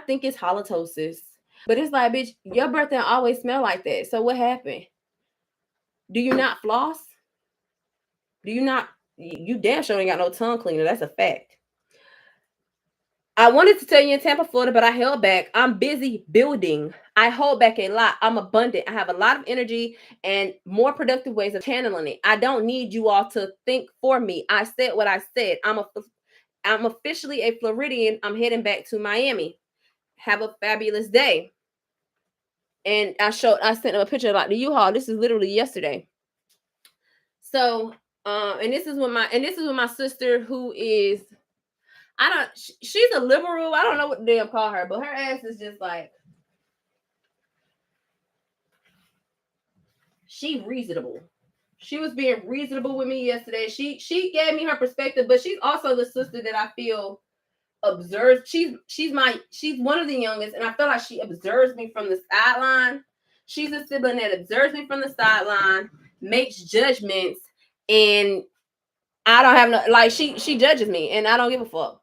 think it's halitosis. But it's like, bitch, your breath don't always smell like that. So what happened? Do you not floss? Do you not? You damn sure ain't got no tongue cleaner. That's a fact. I wanted to tell you in Tampa, Florida, but I held back. I'm busy building. I hold back a lot. I'm abundant. I have a lot of energy and more productive ways of channeling it. I don't need you all to think for me. I said what I said. I'm officially a Floridian. I'm heading back to Miami. Have a fabulous day. And I sent them a picture about the U-Haul. This is literally yesterday. So, and this is when my sister, who is, she's a liberal. I don't know what the damn call her, but her ass is just like, she reasonable. She was being reasonable with me yesterday. She gave me her perspective, but she's also the sister that I feel observes. She's one of the youngest, and I feel like she observes me from the sideline. She's a sibling that observes me from the sideline, makes judgments, and I don't have no, like, she judges me, and I don't give a fuck.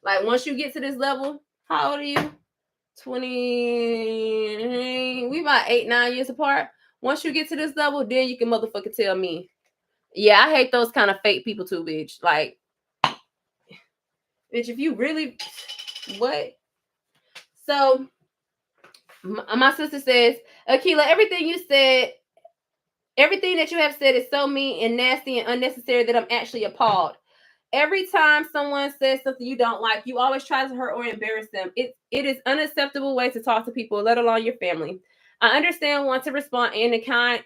Like, once you get to this level, how old are you? 20. We about 8-9 years apart. Once you get to this level, then you can motherfucking tell me. Yeah, I hate those kind of fake people too, bitch. Like, bitch, if you really, what? So, my sister says, Akila, everything that you have said is so mean and nasty and unnecessary that I'm actually appalled. Every time someone says something you don't like, you always try to hurt or embarrass them. It is unacceptable way to talk to people, let alone your family. I understand want to respond in kind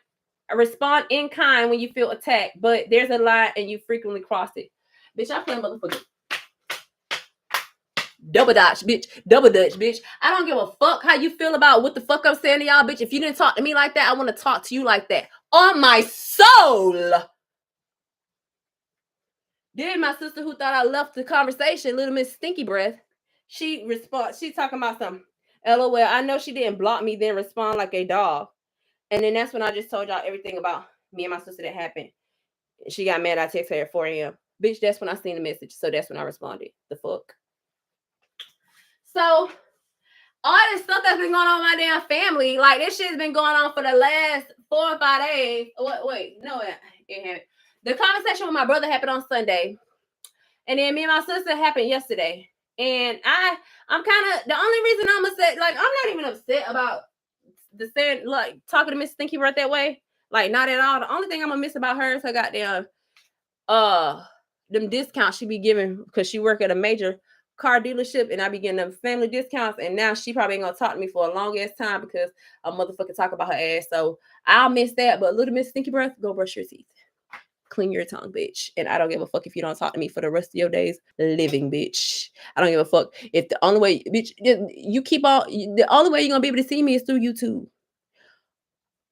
when you feel attacked, but there's a line and you frequently cross it. Bitch, I play motherfucker. Double dutch, bitch. I don't give a fuck how you feel about what the fuck I'm saying to y'all, bitch. If you didn't talk to me like that, I want to talk to you like that. On my soul. Then my sister, who thought I left the conversation, little Miss Stinky Breath, she talking about something. LOL, I know she didn't block me, then respond like a dog. And then that's when I just told y'all everything about me and my sister that happened. She got mad. I texted her at 4 a.m. Bitch, that's when I seen the message. So that's when I responded. The fuck? So all this stuff that's been going on in my damn family, like, this shit's been going on for the last 4 or 5 days. Wait, no, it haven't. The conversation with my brother happened on Sunday. And then me and my sister happened yesterday. And I'm kind of, the only reason I'm upset, like, I'm not even upset about the saying, like, talking to Miss Stinky Breath that way. Like, not at all. The only thing I'm gonna miss about her is her goddamn them discounts she be giving, because she work at a major car dealership and I be getting them family discounts, and now she probably ain't gonna talk to me for a long ass time because a motherfucker talk about her ass. So I'll miss that. But little Miss Stinky Breath, go brush your teeth. Clean your tongue, bitch. And I don't give a fuck if you don't talk to me for the rest of your days living, bitch. I don't give a fuck if the only way, bitch, you keep on, the only way you're gonna be able to see me is through YouTube.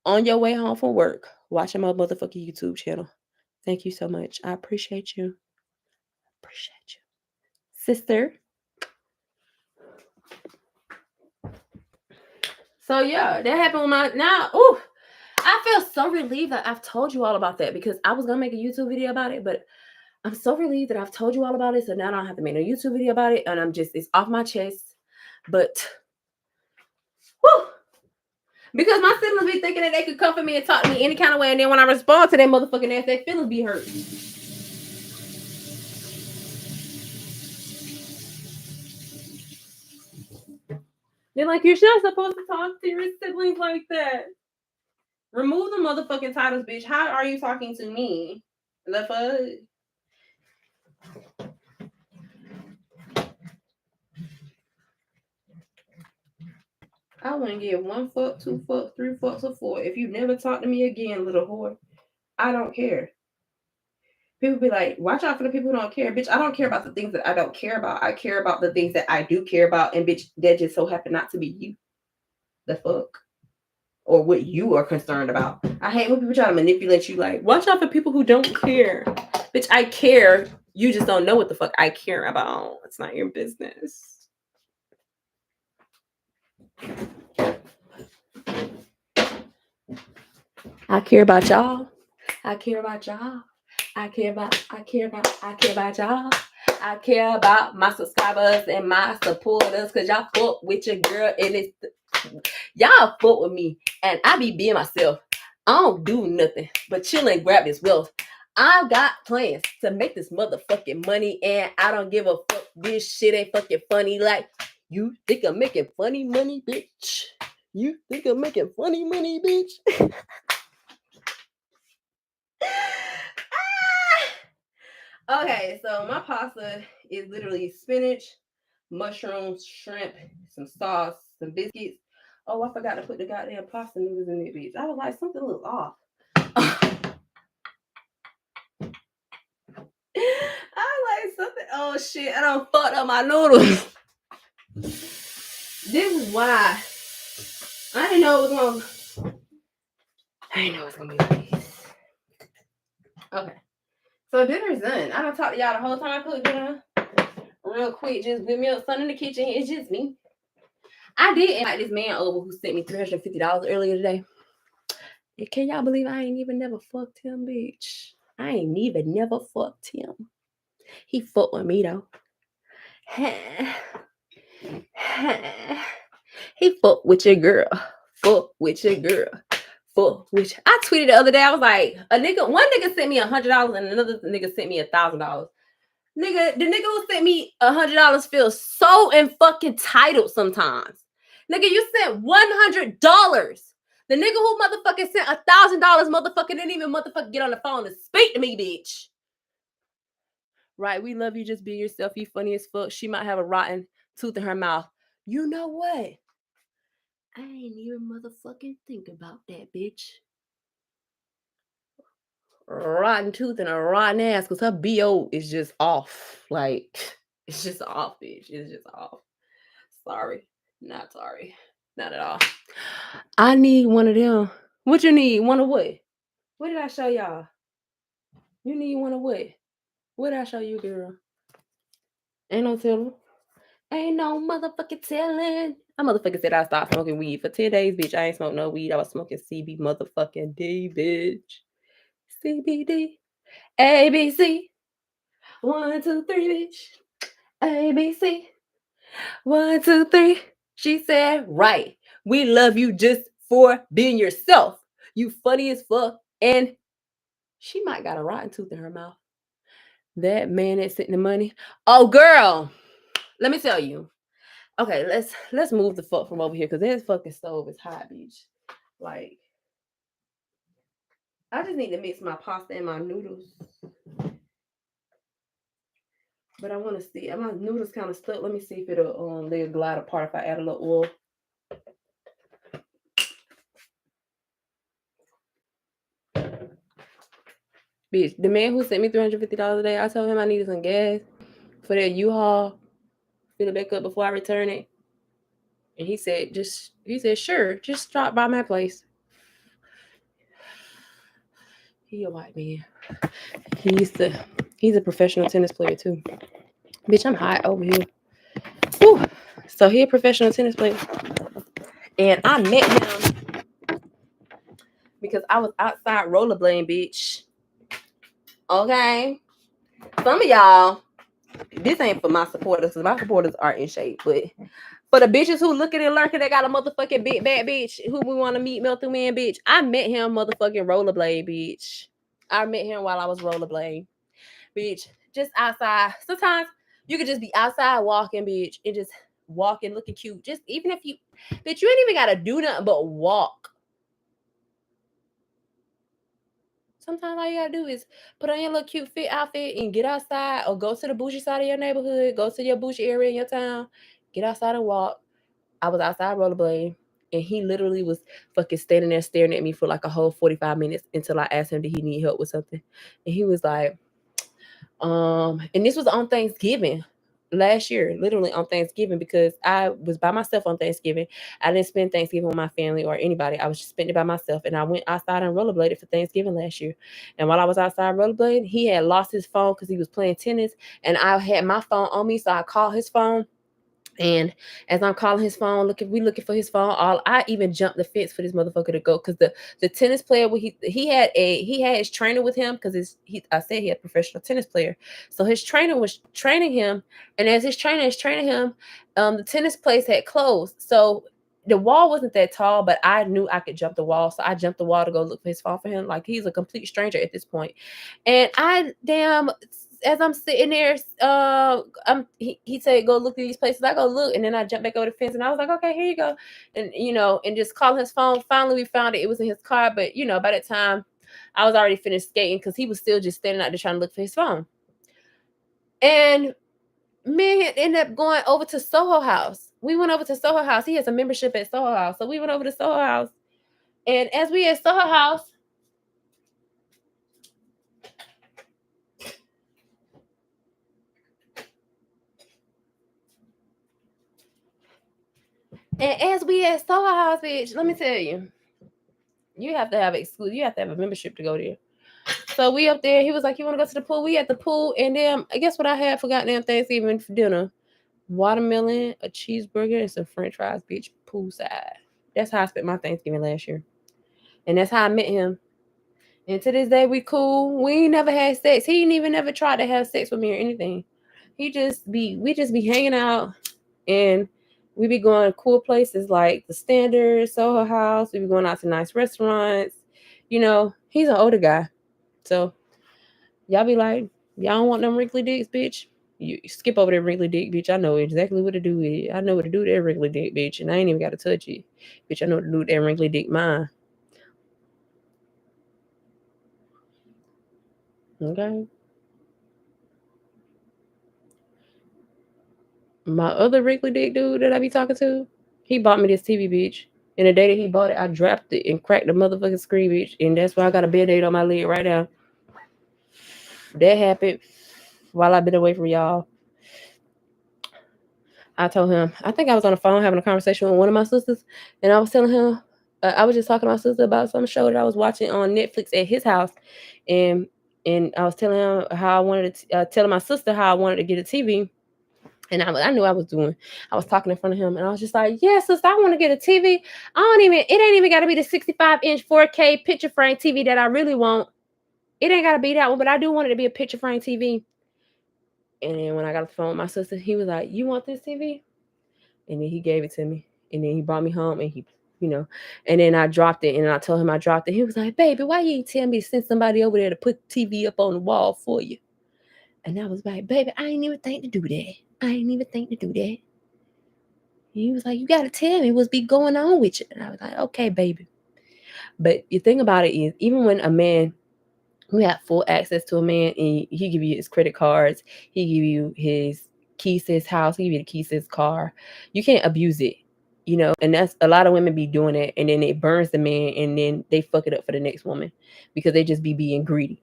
On your way home from work, watching my motherfucking YouTube channel. Thank you so much. I appreciate you. Sister. So yeah, that happened with I feel so relieved that I've told you all about that, because I was gonna make a YouTube video about it, but I'm so relieved that I've told you all about it, so now I don't have to make a YouTube video about it, and it's off my chest. But because my siblings be thinking that they could comfort me and talk to me any kind of way, and then when I respond to their motherfucking ass, their feelings be hurt. They're like, you're not supposed to talk to your siblings like that. Remove the motherfucking titles, bitch. How are you talking to me? The fuck? I wouldn't give 1 fuck, 2 fuck, 3 fucks, or 4. If you never talk to me again, little whore, I don't care. People be like, watch out for the people who don't care. Bitch, I don't care about the things that I don't care about. I care about the things that I do care about. And bitch, that just so happen not to be you. The fuck? Or what you are concerned about. I hate when people try to manipulate you, like, watch out for people who don't care. Bitch, I care. You just don't know what the fuck I care about. It's not your business. I care about y'all. I care about y'all. I care about y'all. I care about my subscribers and my supporters, cause y'all fuck with your girl and it's y'all fuck with me and I be being myself. I don't do nothing but chill and grab this wealth. I got plans to make this motherfucking money and I don't give a fuck. This shit ain't fucking funny. Like, you think I'm making funny money, bitch? You think I'm making funny money, bitch? Okay, so my pasta is literally spinach, mushrooms, shrimp, some sauce, some biscuits. Oh, I forgot to put the goddamn pasta noodles in it, bitch. I was like, something looks off. I like something. Oh shit! I don't fucked up my noodles. This is why I didn't know it was gonna. I didn't know it was gonna be like this. Okay, so dinner's done. I don't talk to y'all the whole time I cook dinner. Real quick, just with me up, son in the kitchen. It's just me. I did invite this man over who sent me $350 earlier today. And can y'all believe I ain't even never fucked him, bitch? I ain't even never fucked him. He fucked with me though. He fuck with your girl. Fuck with your girl. Fuck with I tweeted the other day. I was like, one nigga sent me $100 and another nigga sent me $1,000. Nigga, the nigga who sent me $100 feels so fucking entitled sometimes. Nigga, you sent $100. The nigga who motherfucking sent $1,000 motherfucker didn't even motherfucking get on the phone to speak to me, bitch. Right, we love you, just be yourself. You funny as fuck. She might have a rotten tooth in her mouth. You know what? I ain't even motherfucking think about that, bitch. Rotten tooth and a rotten ass, because her BO is just off. Like, it's just off, bitch. It's just off. Sorry. Not sorry. Not at all. I need one of them. What you need? One of what? What did I show y'all? You need one of what? What did I show you, girl? Ain't no telling. Ain't no motherfucking telling. I motherfucking said I stopped smoking weed for 10 days, bitch. I ain't smoked no weed. I was smoking CB motherfucking D, bitch. CBD. ABC. 1, 2, 3, bitch. ABC. 1, 2, 3. She said, right. We love you just for being yourself. You funny as fuck. And she might got a rotten tooth in her mouth. That man that's sitting the money. Oh, girl. Let me tell you. Okay, let's move the fuck from over here because this fucking stove is hot, bitch. Like, I just need to mix my pasta and my noodles. But I want to see. My noodles kind of stuck. Let me see if they'll glide apart if I add a little oil. Bitch, the man who sent me $350 a day, I told him I needed some gas for that U-Haul. Fill it back up before I return it. And he said, sure, just drop by my place. He a white man. He's a professional tennis player too. Bitch, I'm hot over here. Whew. So he a professional tennis player. And I met him because I was outside rollerblading, bitch. Okay. Some of y'all, this ain't for my supporters, because my supporters are in shape, but for the bitches who looking and lurking, they got a motherfucking big bad bitch who we want to meet, melt through man, bitch. I met him motherfucking rollerblade, bitch. I met him while I was rollerblading, bitch. Just outside. Sometimes you could just be outside walking, bitch, and just walking, looking cute. Just even if you, bitch, you ain't even gotta do nothing but walk. Sometimes all you gotta do is put on your little cute fit outfit and get outside, or go to the bougie side of your neighborhood, go to your bougie area in your town, get outside and walk. I was outside rollerblading, and he literally was fucking standing there staring at me for like a whole 45 minutes until I asked him, did he need help with something? And he was like, and this was on Thanksgiving last year, literally on Thanksgiving, because I was by myself on Thanksgiving. I didn't spend Thanksgiving with my family or anybody. I was just spending it by myself, and I went outside and rollerbladed for Thanksgiving last year. And while I was outside rollerblading, he had lost his phone because he was playing tennis, and I had my phone on me, so I called his phone. And as I'm calling his phone, looking for his phone. I even jumped the fence for this motherfucker to go, because the tennis player, he had his trainer with him, because I said he had a professional tennis player, so his trainer was training him, and as his trainer is training him, the tennis place had closed, so the wall wasn't that tall, but I knew I could jump the wall, so I jumped the wall to go look for his phone for him. Like, he's a complete stranger at this point, and as I'm sitting there, he said, go look at these places. I go look, and then I jump back over the fence, and I was like, okay, here you go. And, and just calling his phone. Finally, we found it. It was in his car, but, by that time, I was already finished skating, because he was still just standing out there trying to look for his phone. And me ended up going over to Soho House. We went over to Soho House. He has a membership at Soho House. So we went over to Soho House. And as we at Soho House, Soho House, bitch, let me tell you, you have to have a membership to go there. So we up there. He was like, "You want to go to the pool?" We at the pool, and then I guess what I had for goddamn Thanksgiving for dinner: watermelon, a cheeseburger, and some French fries. Bitch, poolside. That's how I spent my Thanksgiving last year, and that's how I met him. And to this day, we cool. We ain't never had sex. He ain't even never tried to have sex with me or anything. We just be hanging out, and we be going to cool places like the Standard, Soho House. We be going out to nice restaurants. He's an older guy. So y'all be like, y'all don't want them wrinkly dicks, bitch? You skip over that wrinkly dick, bitch. I know exactly what to do with it. I know what to do with that wrinkly dick, bitch. And I ain't even got to touch it. Bitch, I know what to do with that wrinkly dick mine. Okay? My other wrinkly dick dude that I be talking to, he bought me this TV, bitch. And the day that he bought it, I dropped it and cracked the motherfucking screen, bitch. And that's why I got a band-aid on my leg right now. That happened while I've been away from y'all. I told him, I think I was on the phone having a conversation with one of my sisters, and I was telling him, I was just talking to my sister about some show that I was watching on Netflix at his house, and I was telling him how I wanted to, telling my sister how I wanted to get a TV, and I knew I was talking in front of him, and I was just like, yeah, sister, I want to get a TV. It ain't even got to be the 65-inch 4K picture frame TV that I really want. It ain't got to be that one, but I do want it to be a picture frame TV. And then when I got off the phone with my sister, he was like, you want this TV? And then he gave it to me. And then he brought me home, and and then I dropped it, and I told him I dropped it. He was like, baby, why you ain't tell me to send somebody over there to put TV up on the wall for you? And I was like, baby, I ain't even think to do that. He was like, you got to tell me what's be going on with you. And I was like, okay, baby. But the thing about it is, even when a man, we have full access to a man, and he give you his credit cards, he give you his keys to his house, he give you the keys to his car, you can't abuse it, and that's a lot of women be doing it, and then it burns the man, and then they fuck it up for the next woman because they just be being greedy.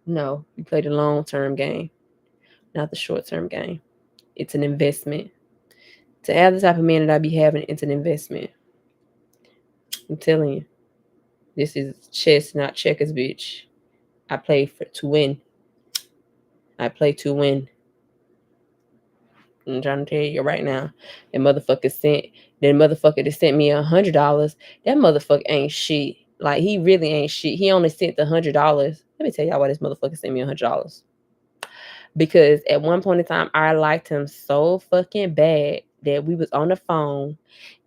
No, you play the long-term game, not the short-term game. It's an investment. To have the type of man that I be having, it's an investment. I'm telling you, this is chess, not checkers, bitch. I play to win. I play to win. I'm trying to tell you right now. That motherfucker that sent me $100. That motherfucker ain't shit. Like, he really ain't shit. He only sent the $100. Let me tell y'all why this motherfucker sent me $100. Because at one point in time, I liked him so fucking bad that we was on the phone,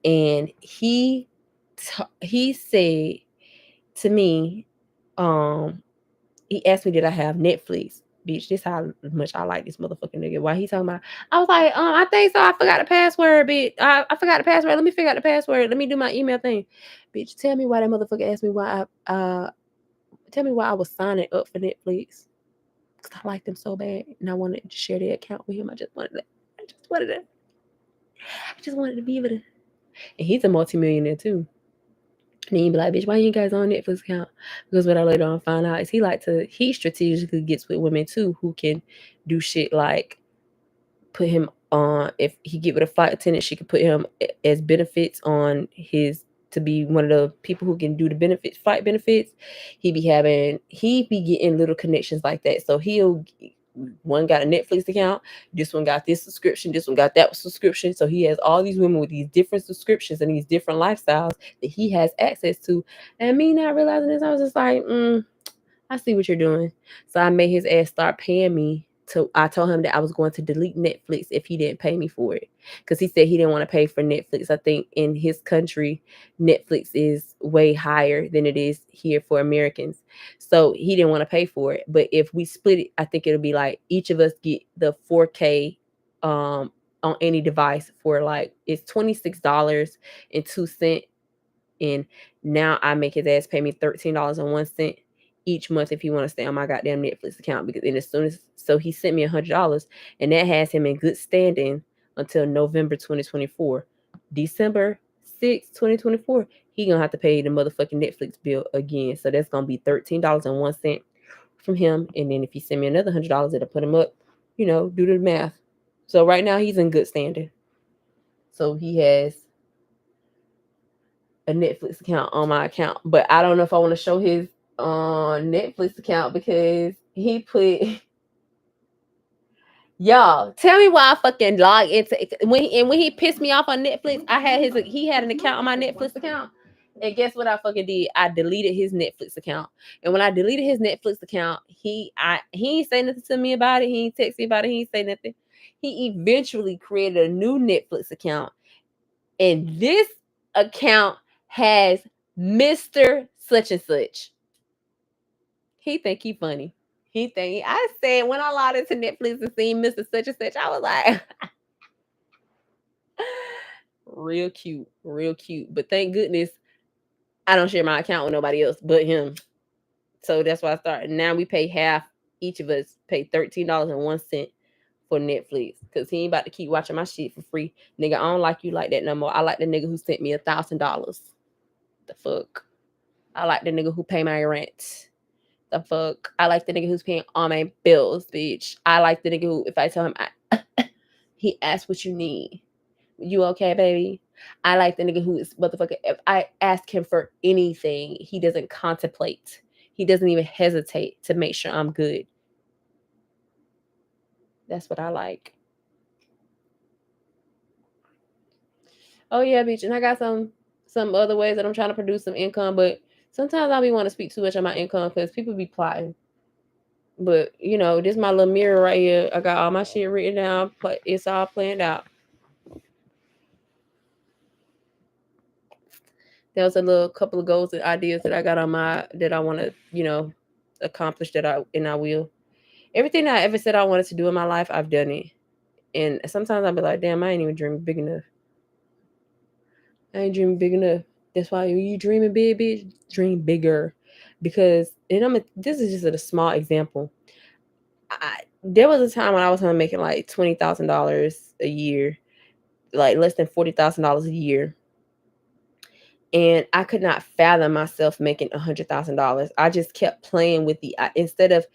and he said to me, he asked me, did I have Netflix? Bitch, this how much I like this motherfucking nigga. Why he talking about? I was like, I think so. I forgot the password, bitch. I forgot the password. Let me figure out the password. Let me do my email thing. Bitch, tell me why that motherfucker asked me why tell me why I was signing up for Netflix. Because I liked him so bad, and I wanted to share the account with him. I just wanted to be able to. And he's a multimillionaire too. And he'd be like, bitch, why you guys on Netflix account? Because what I later on found out is he strategically gets with women too who can do shit like put him on, if he get with a flight attendant, she could put him as benefits on his, to be one of the people who can do the flight benefits. He be getting little connections like that. So he'll one got a Netflix account, this one got this subscription, this one got that subscription. So he has all these women with these different subscriptions and these different lifestyles that he has access to. And me not realizing this, I was just like, I see what you're doing. So I made his ass start paying me. I told him that I was going to delete Netflix if he didn't pay me for it. Because he said he didn't want to pay for Netflix. I think in his country, Netflix is way higher than it is here for Americans. So he didn't want to pay for it. But if we split it, I think it'll be like each of us get the 4K on any device for like, it's $26.02. And now I make his ass pay me $13.01 each month if he want to stay on my goddamn Netflix account. Because and as soon as he sent me $100, and that has him in good standing until November 2024. December 6th, 2024, he gonna have to pay the motherfucking Netflix bill again. So that's gonna be $13.01 from him. And then if he send me another $100, it'll put him up, do the math. So right now he's in good standing. So he has a Netflix account on my account, but I don't know if I want to show his Netflix account because he put y'all tell me why I fucking log into when he pissed me off on Netflix. He had an account on my Netflix account, and guess what I fucking did? I deleted his Netflix account. And when I deleted his Netflix account, he ain't say nothing to me about it. He ain't text me about it. He ain't say nothing. He eventually created a new Netflix account, and this account has Mr. Such and Such. He think he funny. I said when I logged into Netflix and seen Mr. Such and Such, I was like, real cute, real cute. But thank goodness I don't share my account with nobody else but him. So that's why I started. Now we pay half. Each of us pay $13.01 for Netflix because he ain't about to keep watching my shit for free. Nigga, I don't like you like that no more. I like the nigga who sent me $1,000. The fuck? I like the nigga who pay my rent. The fuck? I like the nigga who's paying all my bills, bitch. I like the nigga who, if I tell him, he asks what you need. You okay, baby? I like the nigga who is motherfucker. If I ask him for anything, he doesn't contemplate. He doesn't even hesitate to make sure I'm good. That's what I like. Oh yeah, bitch. And I got some other ways that I'm trying to produce some income, but sometimes I be want to speak too much on my income because people be plotting. But this is my little mirror right here. I got all my shit written down, but it's all planned out. There was a little couple of goals and ideas that I got on that I want to, accomplish I will. Everything I ever said I wanted to do in my life, I've done it. And sometimes I'll be like, damn, I ain't even dreaming big enough. I ain't dreaming big enough. That's why when you dreaming big, bitch, dream bigger. Because, this is just a small example. There was a time when I was making like $20,000 a year, like less than $40,000 a year. And I could not fathom myself making $100,000. I just kept playing with instead of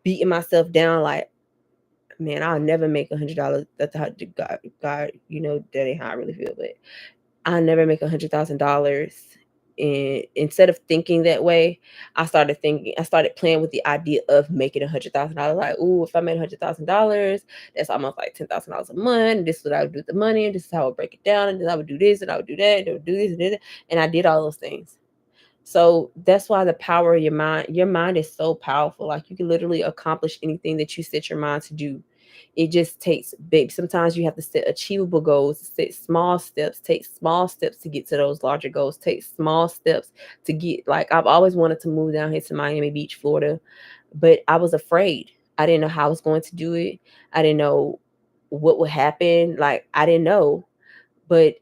beating myself down like, man, I'll never make $100. That's how God, that ain't how I really feel. But I'll never make $100,000. And instead of thinking that way, I started playing with the idea of making $100,000. Like, ooh, if I made $100,000, that's almost like $10,000 a month. This is what I would do with the money, and this is how I would break it down, and then I would do this, and I would do that, and I would do this, and this, and I did all those things. So that's why the power of your mind is so powerful. Like you can literally accomplish anything that you set your mind to do. It just takes big. Sometimes you have to set achievable goals, set small steps, take small steps to get to those larger goals, take small steps to get, like, I've always wanted to move down here to Miami Beach, Florida, but I was afraid. I didn't know how I was going to do it. I didn't know what would happen. Like, I didn't know, but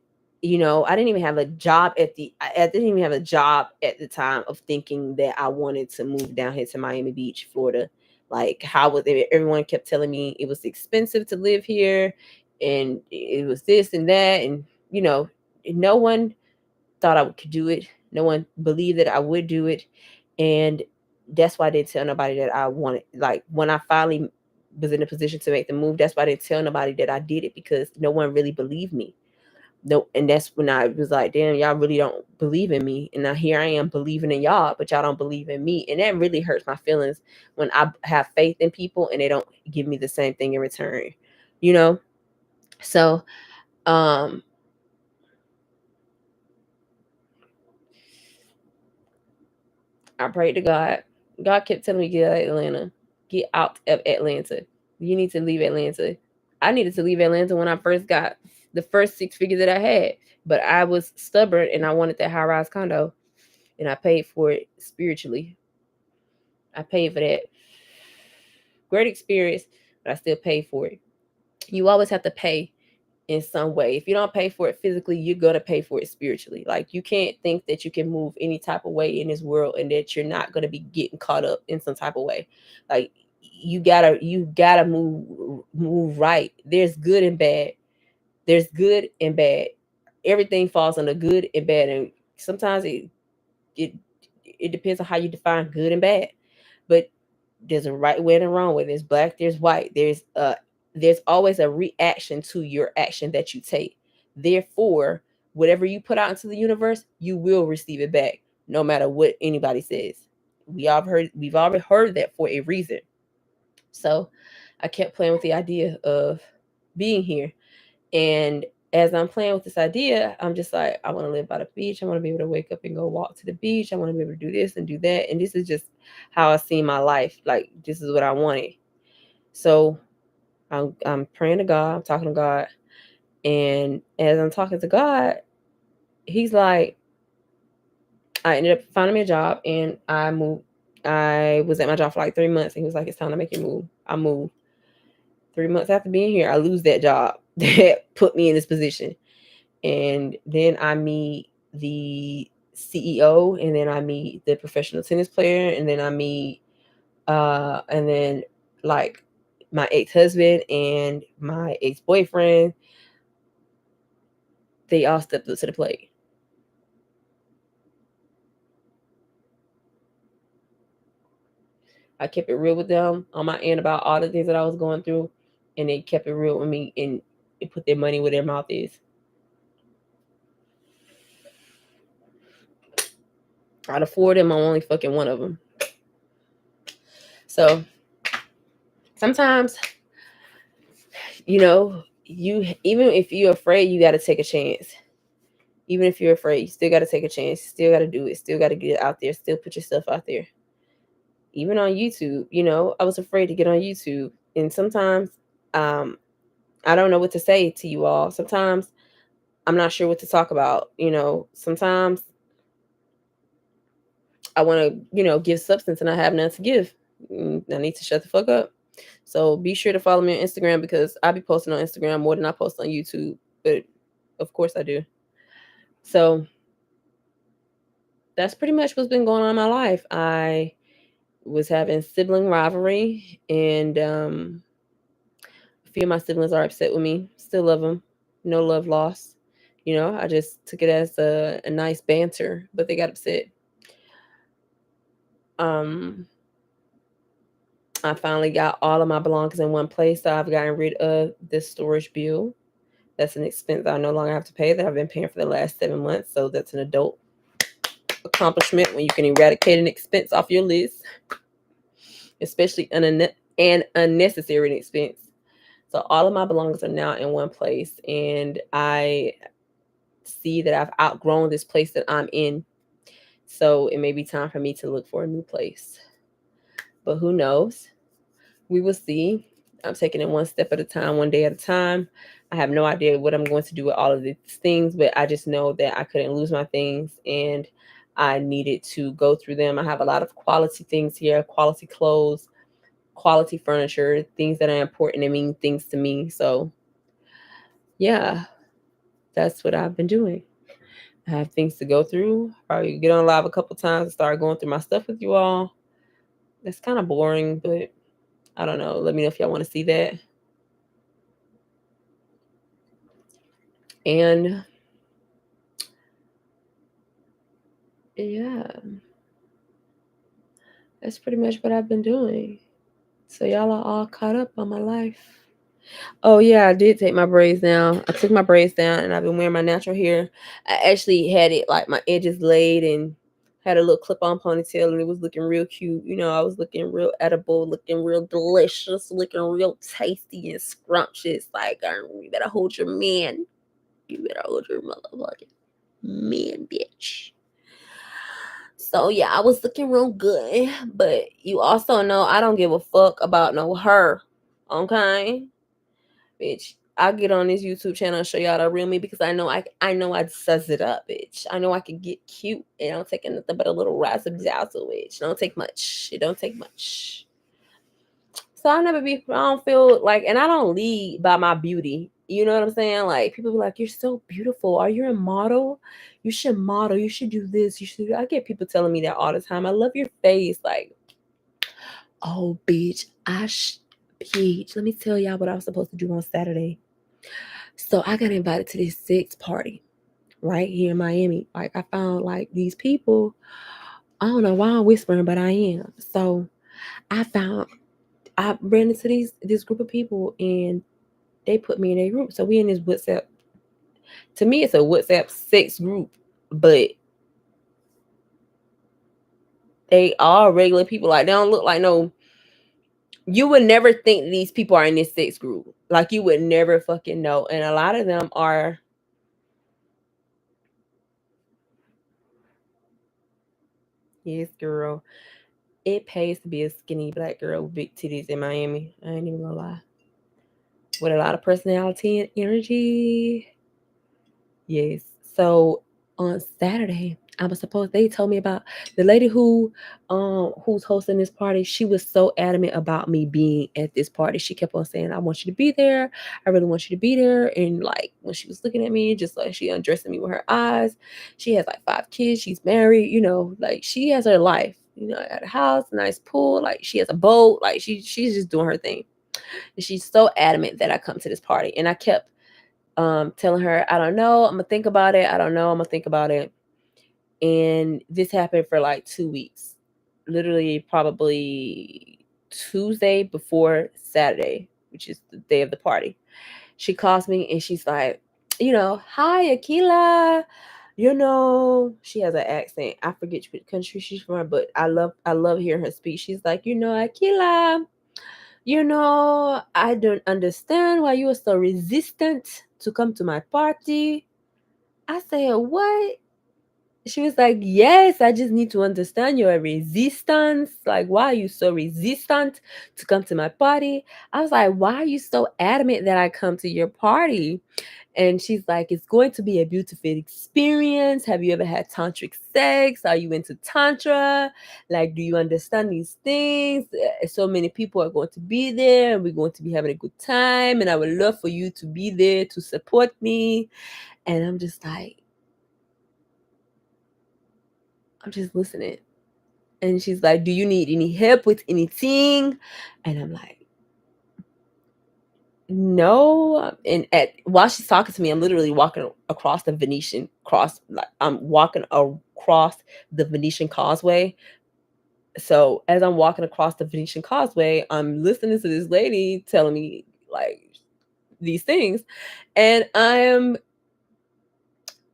I didn't even have a job I didn't even have a job at the time of thinking that I wanted to move down here to Miami Beach, Florida. Like, how was it? Everyone kept telling me it was expensive to live here and it was this and that. And, no one thought I could do it. No one believed that I would do it. And that's why I didn't tell nobody that I wanted. Like, when I finally was in a position to make the move, that's why I didn't tell nobody that I did it, because no one really believed me. No, and that's when I was like, damn, y'all really don't believe in me. And now here I am believing in y'all, but y'all don't believe in me. And that really hurts my feelings when I have faith in people and they don't give me the same thing in return, you know? So, I prayed to God. God kept telling me, get out of Atlanta. Get out of Atlanta. You need to leave Atlanta. I needed to leave Atlanta when I first got the first 6 figures that I had. But I was stubborn and I wanted that high rise condo. And I paid for it spiritually. I paid for that. Great experience, but I still paid for it. You always have to pay in some way. If you don't pay for it physically, you're going to pay for it spiritually. Like, you can't think that you can move any type of way in this world and that you're not going to be getting caught up in some type of way. Like, you gotta move right. There's good and bad. There's good and bad. Everything falls under good and bad, and sometimes it it depends on how you define good and bad. But there's a right way and a wrong way. There's black, there's white. There's always a reaction to your action that you take. Therefore, whatever you put out into the universe, you will receive it back, no matter what anybody says. We've already heard that for a reason. So I kept playing with the idea of being here. And as I'm playing with this idea, I'm just like, I want to live by the beach. I want to be able to wake up and go walk to the beach. I want to be able to do this and do that. And this is just how I see my life. Like, this is what I wanted. So I'm praying to God. I'm talking to God. And as I'm talking to God, he's like, I ended up finding me a job and I moved. I was at my job for like 3 months. And he was like, it's time to make you move. I moved. 3 months after being here, I lose that job that put me in this position. And then I meet the CEO, and then I meet the professional tennis player, and then I meet and then like my ex-husband and my ex-boyfriend, they all stepped up to the plate. I kept it real with them on my end about all the things that I was going through, and they kept it real with me, and they put their money where their mouth is. Out of 4 of them, I'm only fucking one of them. So sometimes, you even if you're afraid, you got to take a chance. Even if you're afraid, you still got to take a chance. Still got to do it. Still got to get out there. Still put yourself out there. Even on YouTube, I was afraid to get on YouTube, and sometimes, I don't know what to say to you all. Sometimes I'm not sure what to talk about. Sometimes I want to, give substance and I have none to give. I need to shut the fuck up. So be sure to follow me on Instagram, because I be posting on Instagram more than I post on YouTube. But of course I do. So that's pretty much what's been going on in my life. I was having sibling rivalry, and a few of my siblings are upset with me. Still love them. No love lost. I just took it as a nice banter, but they got upset. Um, I finally got all of my belongings in one place, so I've gotten rid of this storage bill. That's an expense I no longer have to pay, that I've been paying for the last 7 months. So that's an adult accomplishment when you can eradicate an expense off your list, especially an unnecessary expense. So all of my belongings are now in one place, and I see that I've outgrown this place that I'm in. So it may be time for me to look for a new place. But who knows? We will see. I'm taking it one step at a time, one day at a time. I have no idea what I'm going to do with all of these things, but I just know that I couldn't lose my things, and I needed to go through them. I have a lot of quality things here, quality clothes, quality furniture, things that are important and mean things to me. So yeah, that's what I've been doing. I have things to go through. Probably get on live a couple times and start going through my stuff with you all. That's kind of boring, but I don't know. Let me know if y'all want to see that. And yeah, that's pretty much what I've been doing. So y'all are all caught up on my life. Oh yeah, I did take my braids down. I took my braids down, and I've been wearing my natural hair. I actually had it like my edges laid and had a little clip-on ponytail, and it was looking real cute. You know, I was looking real edible, looking real delicious, looking real tasty and scrumptious. Like, you better hold your man. You better hold your motherfucking man, bitch. So yeah, I was looking real good, but you also know I don't give a fuck about no her. Okay, bitch. I get on this YouTube channel and show y'all the real me because I know I says it up, bitch. I know I can get cute. It don't take nothing but a little razzle dazzle, bitch. It don't take much. It don't take much. So I don't feel like, and I don't lead by my beauty. You know what I'm saying? Like people be like, "You're so beautiful. Are you a model? You should model. You should do this. You should." I get people telling me that all the time. I love your face. Like, oh, bitch, bitch. Let me tell y'all what I was supposed to do on Saturday. So I got invited to this sex party right here in Miami. Like I found like these people. I don't know why I'm whispering, but I am. So I ran into this group of people and they put me in a group. So we in this WhatsApp. To me, it's a WhatsApp sex group, but they are regular people. Like they don't look like no. You would never think these people are in this sex group. Like you would never fucking know. And a lot of them are. Yes, girl. It pays to be a skinny black girl with big titties in Miami. I ain't even gonna lie. With a lot of personality and energy. Yes. So on Saturday, they told me about the lady who's hosting this party. She was so adamant about me being at this party. She kept on saying, I want you to be there. I really want you to be there. And like when she was looking at me, just like she undressing me with her eyes. She has like 5 kids. She's married, like she has her life. At a house, nice pool, like she has a boat, like she's just doing her thing. And she's so adamant that I come to this party. And I kept telling her, I don't know, I'm gonna think about it. I don't know, I'm gonna think about it. And this happened for like 2 weeks, literally probably Tuesday before Saturday, which is the day of the party. She calls me and she's like, hi Akila. She has an accent. I forget which country she's from, but I love hearing her speak. She's like, Akila, I don't understand why you are so resistant to come to my party. I said, what? She was like, yes, I just need to understand your resistance. Like, why are you so resistant to come to my party? I was like, why are you so adamant that I come to your party? And she's like, it's going to be a beautiful experience. Have you ever had tantric sex? Are you into tantra? Like, do you understand these things? So many people are going to be there and we're going to be having a good time. And I would love for you to be there to support me. And I'm just like, I'm just listening. And she's like, do you need any help with anything? And I'm like, no. And while she's talking to me, I'm literally walking across the Venetian cross. Like I'm walking across the Venetian Causeway. So as I'm walking across the Venetian Causeway, I'm listening to this lady telling me like these things, and I am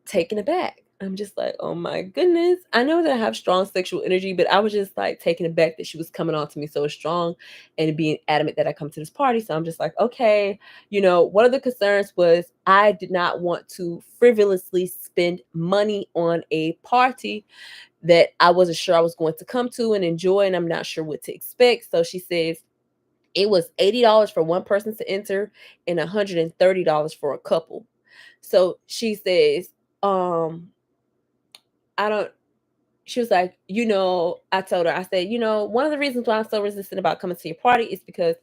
taken aback. I'm just like, oh my goodness. I know that I have strong sexual energy, but I was just like taken aback that she was coming on to me so strong and being adamant that I come to this party. So I'm just like, okay, one of the concerns was I did not want to frivolously spend money on a party that I wasn't sure I was going to come to and enjoy, and I'm not sure what to expect. So she says it was $80 for one person to enter and $130 for a couple. So she says, I don't, she was like, I told her, I said, one of the reasons why I'm so resistant about coming to your party is because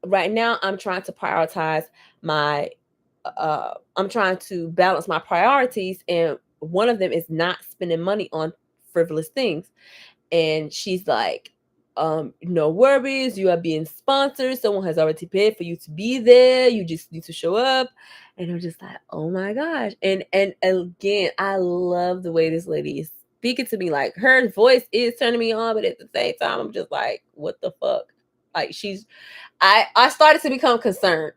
right now I'm trying to prioritize I'm trying to balance my priorities. And one of them is not spending money on frivolous things. And she's like, no worries, you are being sponsored. Someone has already paid for you to be there. You just need to show up. And I'm just like, oh my gosh. And again, I love the way this lady is speaking to me. Like her voice is turning me on, but at the same time, I'm just like, what the fuck? Like I started to become concerned.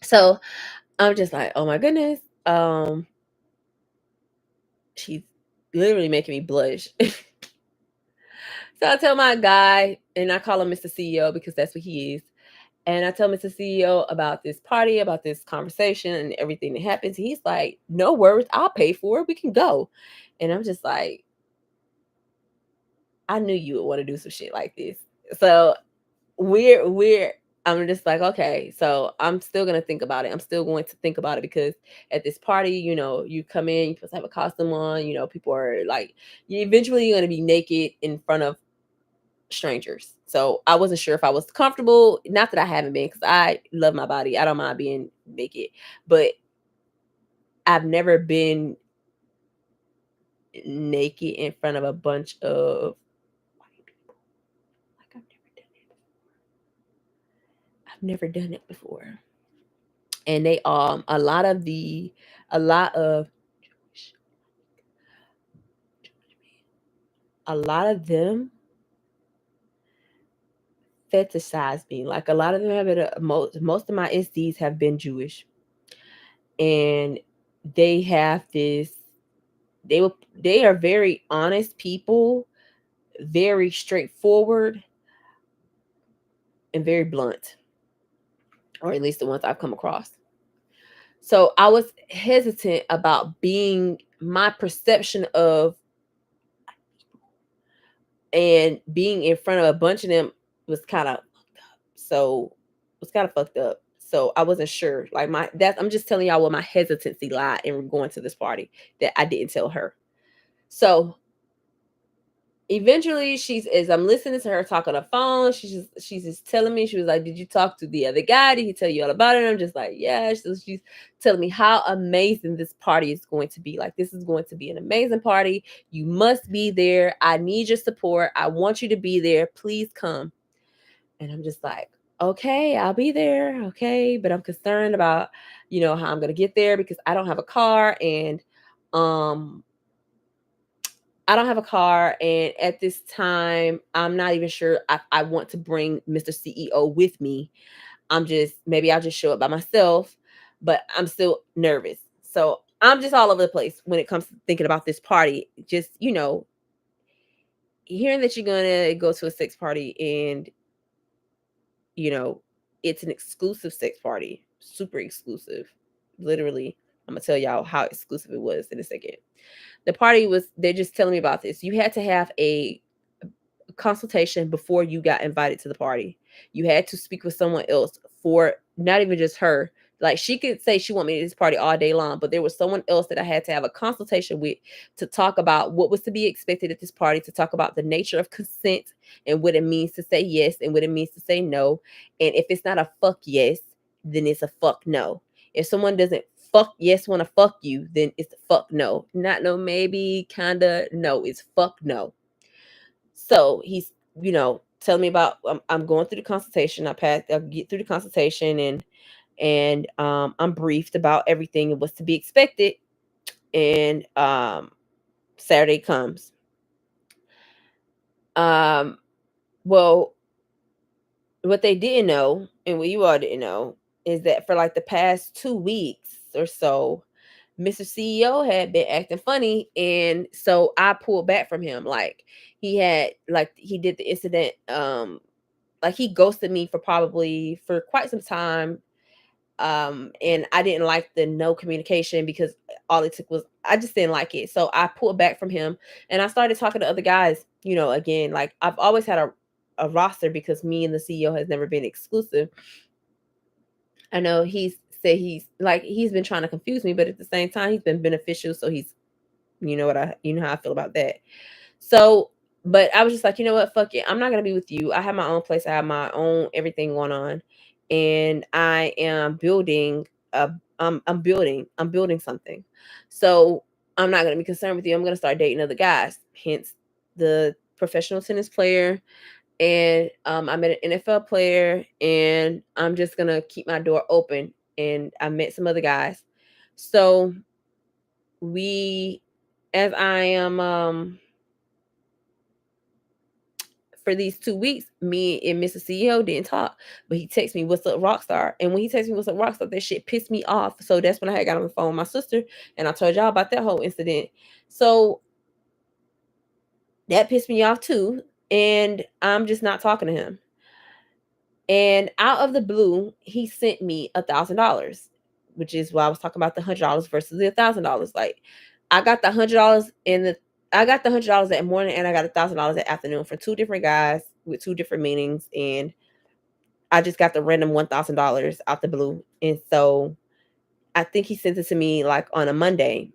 So I'm just like, oh my goodness. She's literally making me blush. So I tell my guy, and I call him Mr. CEO because that's what he is. And I tell Mr. CEO about this party, about this conversation, and everything that happens. He's like, no worries, I'll pay for it. We can go. And I'm just like, I knew you would want to do some shit like this. So we're I'm just like, okay, so I'm still gonna think about it. I'm still going to think about it because at this party, you come in, you're supposed to have a costume on, people are like, you eventually you're gonna be naked in front of strangers. So I wasn't sure if I was comfortable. Not that I haven't been, because I love my body. I don't mind being naked. But I've never been naked in front of a bunch of white people. Like I've never done it before. And they a lot of them fetishize me. Like a lot of them have been most of my SDs have been Jewish. And they have this they are very honest people, very straightforward, and very blunt, or at least the ones I've come across. So I was hesitant about being my perception of and being in front of a bunch of them was kind of so was kind of fucked up. So I wasn't sure. Like I'm just telling y'all what my hesitancy lied in going to this party that I didn't tell her. So eventually as I'm listening to her talk on the phone, she's just telling me, she was like, did you talk to the other guy? Did he tell you all about it? And I'm just like, yeah. So she's telling me how amazing this party is going to be. Like, this is going to be an amazing party. You must be there. I need your support. I want you to be there. Please come. And I'm just like, okay, I'll be there. Okay. But I'm concerned about, how I'm going to get there because I don't have a car. And I don't have a car, and at this time, I'm not even sure I want to bring Mr. CEO with me. Maybe I'll just show up by myself, but I'm still nervous. So I'm just all over the place when it comes to thinking about this party. Just, hearing that you're going to go to a sex party and, you know, it's an exclusive sex party, super exclusive. Literally, I'm going to tell y'all how exclusive it was in a second. They're just telling me about this. You had to have a consultation before you got invited to the party. You had to speak with someone else, for not even just her. Like, she could say she want me to this party all day long, but there was someone else that I had to have a consultation with to talk about what was to be expected at this party, to talk about the nature of consent and what it means to say yes and what it means to say no. And if it's not a fuck yes, then it's a fuck no. If someone doesn't fuck yes want to fuck you, then it's a fuck no. Not no maybe, kinda, no, it's fuck no. So he's, telling me about, I'm going through the consultation. I get through the consultation, and I'm briefed about everything and what's to be expected. And Saturday comes. Um, well, what they didn't know, and what you all didn't know, is that for like the past 2 weeks or so, Mr. CEO had been acting funny, and so I pulled back from him. Like, he did the incident, like he ghosted me for quite some time. And I didn't like the no communication, because all it took was, I just didn't like it. So I pulled back from him, and I started talking to other guys, again, like I've always had a roster, because me and the CEO has never been exclusive. I know he's been trying to confuse me, but at the same time he's been beneficial. So you know how I feel about that. So, but I was just like, you know what, fuck it. I'm not gonna be with you. I have my own place. I have my own everything going on, and I am building. I'm building something. So I'm not gonna be concerned with you. I'm gonna start dating other guys. Hence the professional tennis player, and I met an NFL player, and I'm just gonna keep my door open. And I met some other guys. So as I am for these 2 weeks, me and Mr. CEO didn't talk. But he texted me, "What's up, Rockstar?" And when he texted me, "What's up, Rockstar?" that shit pissed me off. So that's when I had got on the phone with my sister, and I told y'all about that whole incident. So that pissed me off too. And I'm just not talking to him. And out of the blue, he sent me $1,000, which is why I was talking about the $100 versus the $1,000. Like, I got the $100 in the I got the $100 that morning, and I got $1,000 that afternoon from two different guys with two different meanings, and I just got the random $1,000 out the blue. And so I think he sent it to me like on a Monday,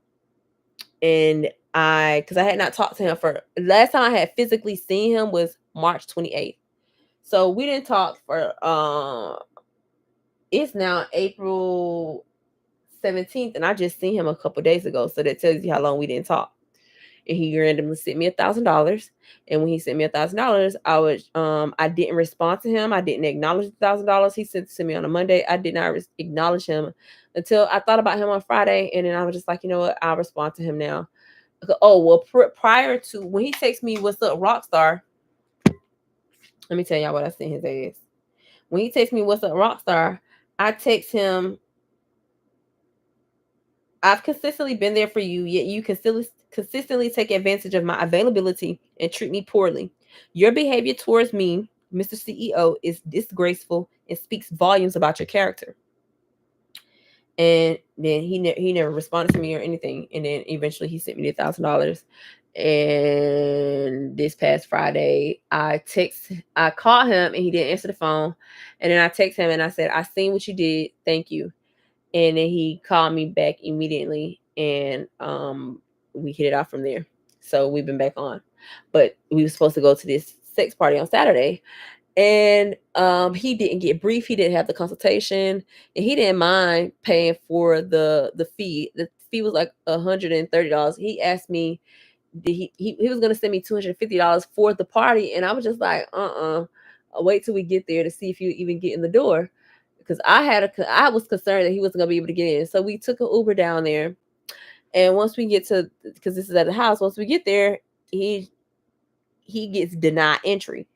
and because I had not talked to him for last time I had physically seen him was March 28th. So we didn't talk for it's now April 17th, and I just seen him a couple days ago. So that tells you how long we didn't talk. And he randomly sent me $1,000. And when he sent me $1,000, I didn't respond to him. I didn't acknowledge $1,000 he sent to me on a Monday. I did not acknowledge him until I thought about him on Friday, and then I was just like, you know what? I'll respond to him now. Oh well, prior to when he texts me, "What's up, Rockstar?" Let me tell y'all what I sent his ass. When he texts me, "What's up, Rockstar?" I text him, "I've consistently been there for you, yet you consistently take advantage of my availability and treat me poorly. Your behavior towards me, Mr. CEO, is disgraceful and speaks volumes about your character." And then he never responded to me or anything. And then eventually he sent me the $1,000. And this past Friday, I called him, and he didn't answer the phone. And then I text him and I said, "I seen what you did. Thank you." And then he called me back immediately, and we hit it off from there. So we've been back on. But we were supposed to go to this sex party on Saturday, and he didn't get brief. He didn't have the consultation, and he didn't mind paying for the fee. The fee was like $130. He asked me, did he was gonna send me $250 for the party, and I was just like, I'll wait till we get there to see if you even get in the door, because I was concerned that he wasn't gonna be able to get in. So we took an Uber down there, and once we get to, because this is at the house, once we get there, he gets denied entry.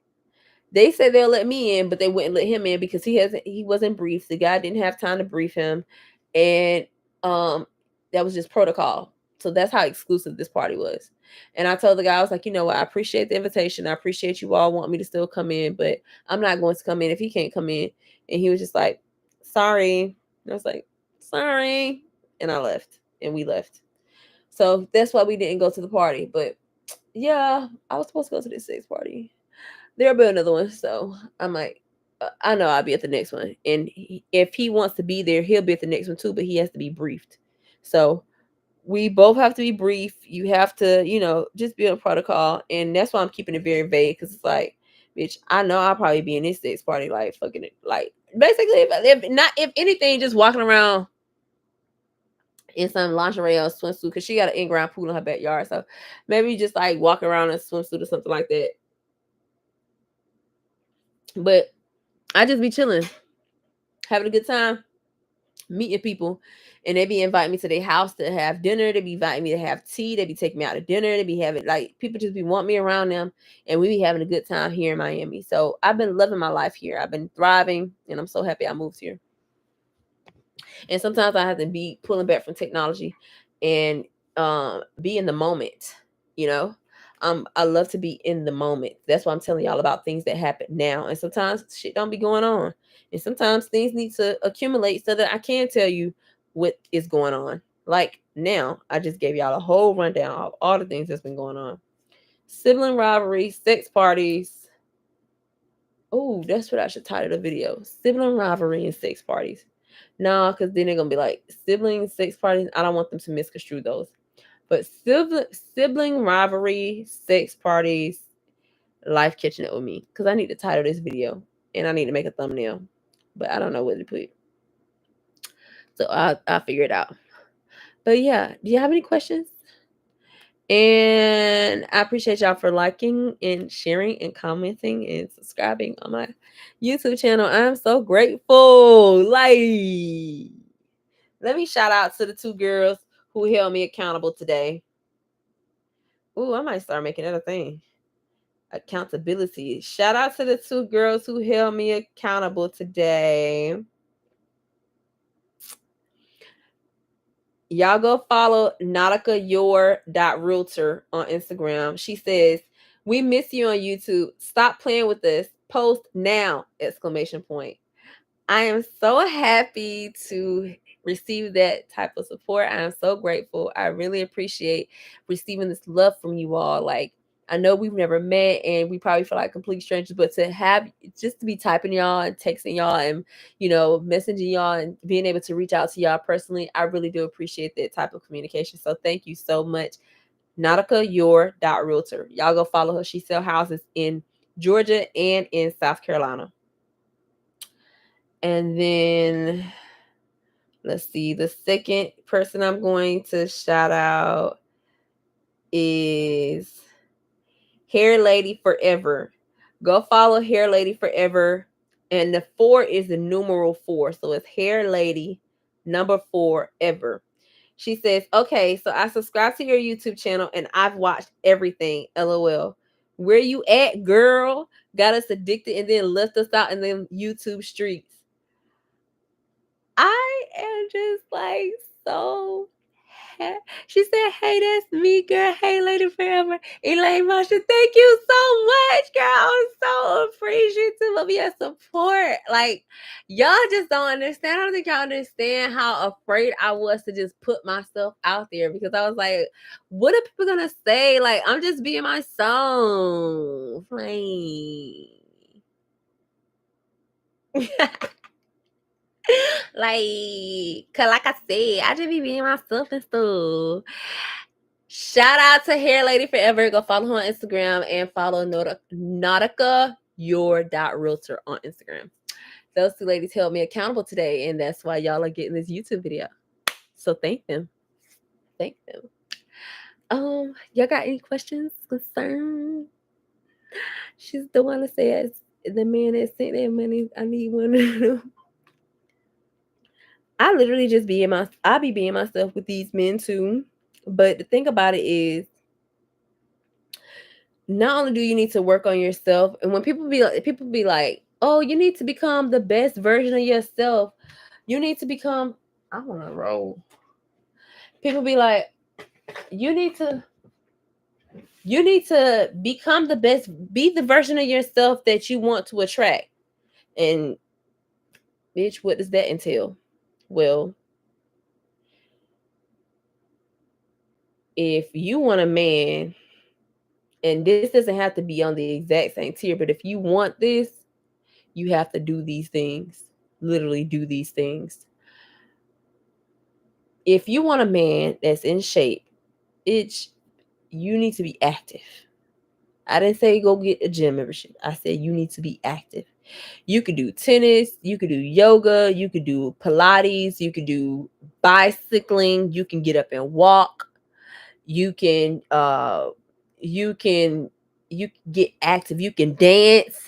They said they'll let me in, but they wouldn't let him in because he wasn't briefed. The guy didn't have time to brief him, and that was just protocol. So that's how exclusive this party was. And I told the guy, I was like, you know what, I appreciate the invitation. I appreciate you all want me to still come in, but I'm not going to come in if he can't come in. And he was just like, "Sorry." And I was like, "Sorry." And I left, and we left. So that's why we didn't go to the party. But yeah, I was supposed to go to this sex party. There'll be another one. So I'm like, I know I'll be at the next one. And if he wants to be there, he'll be at the next one too, but he has to be briefed. So we both have to be brief. You have to, just be on protocol. And that's why I'm keeping it very vague, because it's like, bitch, I know I'll probably be in this sex party, like fucking it. Like, basically, if anything, just walking around in some lingerie or swimsuit, because she got an in-ground pool in her backyard. So maybe just like walk around in a swimsuit or something like that. But I just be chilling, having a good time, meeting people, and they be inviting me to their house to have dinner. They be inviting me to have tea. They be taking me out to dinner. They be having, like, people just be wanting me around them, and we be having a good time here in Miami. So I've been loving my life here. I've been thriving, and I'm so happy I moved here. And sometimes I have to be pulling back from technology and be in the moment, you know. I love to be in the moment. That's why I'm telling y'all about things that happen now. And sometimes shit don't be going on. And sometimes things need to accumulate so that I can tell you what is going on. Like now, I just gave y'all a whole rundown of all the things that's been going on. Sibling rivalries, sex parties. Oh, that's what I should title the video. Sibling rivalry and sex parties. No, because then they're gonna be like sibling sex parties. I don't want them to misconstrue those. But sibling rivalry, sex parties, life catching up with me. Because I need to title this video, and I need to make a thumbnail, but I don't know what to put. So I'll figure it out. But yeah, do you have any questions? And I appreciate y'all for liking and sharing and commenting and subscribing on my YouTube channel. I'm so grateful. Like, let me shout out to the two girls who held me accountable today. Ooh, I might start making that a thing. Accountability. Shout out to the 2 girls who held me accountable today. Y'all go follow nauticayour.realtor on Instagram. She says, "We miss you on YouTube. Stop playing with us. Post now!" Exclamation point. I am so happy to receive that type of support. I am so grateful. I really appreciate receiving this love from you all. Like, I know we've never met and we probably feel like complete strangers, but to have just to be typing y'all and texting y'all and, messaging y'all and being able to reach out to y'all personally, I really do appreciate that type of communication. So thank you so much. Nauticayour.realtor. Y'all go follow her. She sells houses in Georgia and in South Carolina. And then let's see, the second person I'm going to shout out is Hair Lady Forever. Go follow Hair Lady Forever. And the 4 is the numeral 4. So it's Hair Lady number 4 ever. She says, "Okay, so I subscribe to your YouTube channel and I've watched everything. LOL. Where you at, girl? Got us addicted and then left us out in the YouTube streets." I am just like so. She said, "Hey, that's me, girl. Hey, Lady Forever. Elaine Motion. Thank you so much, girl. I'm so appreciative of your support. Like, y'all just don't understand. I don't think y'all understand how afraid I was to just put myself out there because I was like, what are people gonna say? Like, I'm just being myself. Like I said, I just be being myself and stuff. Shout out to Hair Lady Forever. Go follow her on Instagram and follow Nautica your.realtor on Instagram. Those 2 ladies held me accountable today, and that's why y'all are getting this YouTube video. So thank them. Thank them. Y'all got any questions, concerns? She's the one that says the man that sent that money. I need one of them. I literally just I be being myself with these men too. But the thing about it is, not only do you need to work on yourself, and when people be like, "Oh, you need to become the best version of yourself. You need to become." I want to roll. People be like, "You need to become the best, be the version of yourself that you want to attract." And bitch, what does that entail? Well, if you want a man, and this doesn't have to be on the exact same tier, but if you want this, you have to do these things. Literally do these things. If you want a man that's in shape, you need to be active. I didn't say go get a gym membership. I said you need to be active. You could do tennis, you could do yoga, you could do Pilates, you could do bicycling, you can get up and walk. You can you get active, you can dance.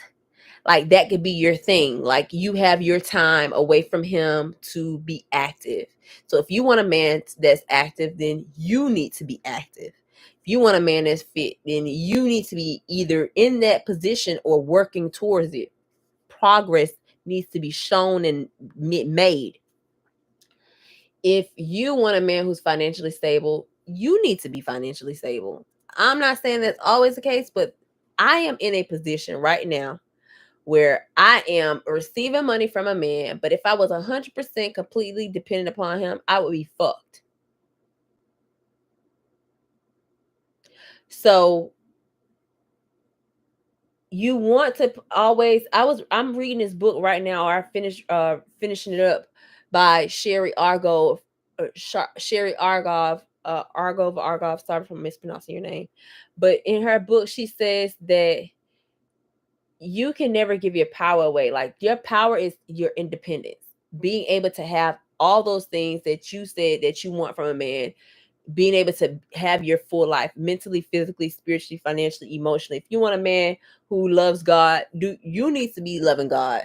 Like, that could be your thing. Like, you have your time away from him to be active. So if you want a man that's active, then you need to be active. If you want a man that's fit, then you need to be either in that position or working towards it. Progress needs to be shown and made. If you want a man who's financially stable, you need to be financially stable. I'm not saying that's always the case, but I am in a position right now where I am receiving money from a man, but if I was 100% completely dependent upon him, I would be fucked. So you want to always, I'm reading this book right now, or I finishing it up, by Sherry Argov, Sherry Argov, Argov, sorry for mispronouncing your name. But in her book, she says that you can never give your power away. Like, your power is your independence. Being able to have all those things that you said that you want from a man, being able to have your full life, mentally, physically, spiritually, financially, emotionally. If you want a man who loves God, you need to be loving God.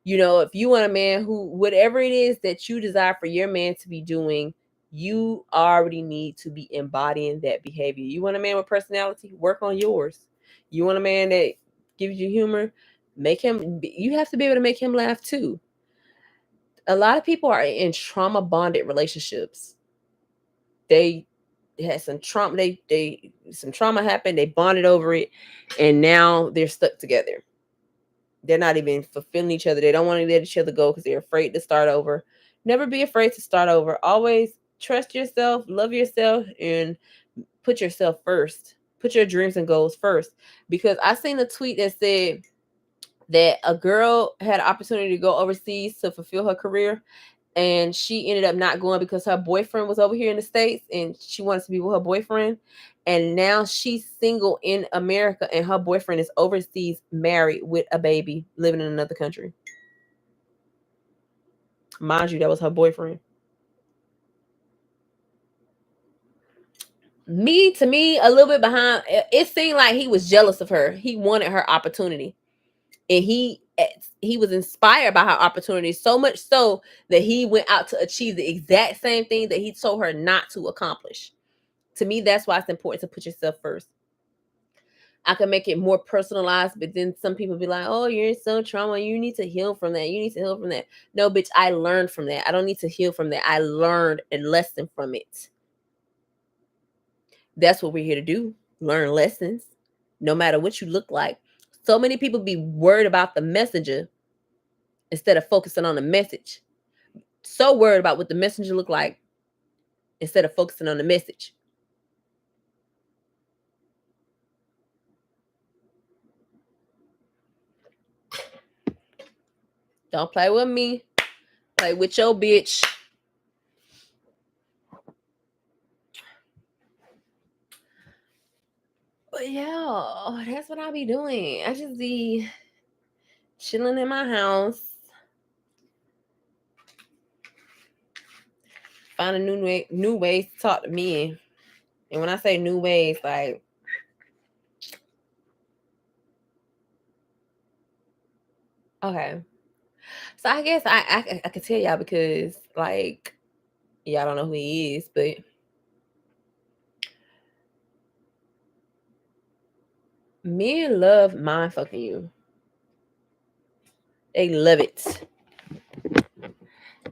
If you want a man who, whatever it is that you desire for your man to be doing, you already need to be embodying that behavior. You want a man with personality, work on yours. You want a man that gives you humor? You have to be able to make him laugh too. A lot of people are in trauma bonded relationships. They had some trauma, they some trauma happened, they bonded over it, and now they're stuck together. They're not even fulfilling each other. They don't want to let each other go because they're afraid to start over. Never be afraid to start over. Always trust yourself, love yourself, and put yourself first. Put your dreams and goals first. Because I seen a tweet that said that a girl had an opportunity to go overseas to fulfill her career, and she ended up not going because her boyfriend was over here in the States and she wanted to be with her boyfriend. And now she's single in America and her boyfriend is overseas, married with a baby, living in another country. Mind you, that was her boyfriend. To me, a little bit behind. It seemed like he was jealous of her. He wanted her opportunity, and he was inspired by her opportunity so much so that he went out to achieve the exact same thing that he told her not to accomplish. To me, that's why it's important to put yourself first. I can make it more personalized, but then some people be like, "Oh, you're in some trauma. You need to heal from that. You need to heal from that." No, bitch, I learned from that. I don't need to heal from that. I learned a lesson from it. That's what we're here to do. Learn lessons, no matter what you look like. So many people be worried about the messenger instead of focusing on the message. So worried about what the messenger look like instead of focusing on the message. Don't play with me. Play with your bitch. But yeah, that's what I be doing. I just be chilling in my house, finding new ways to talk to men. And when I say new ways, like, okay. So I guess I could tell y'all because like y'all don't know who he is, but men love mind fucking you. They love it.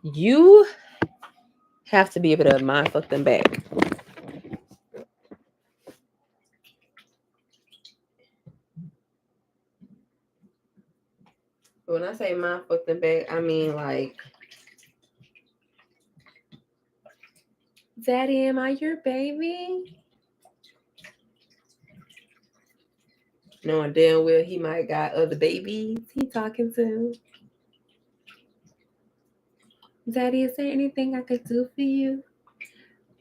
You have to be able to mind fuck them back. When I say mind fuck them back, I mean like, Daddy, am I your baby? Knowing damn well he might got other babies he talking to. Daddy, is there anything I could do for you?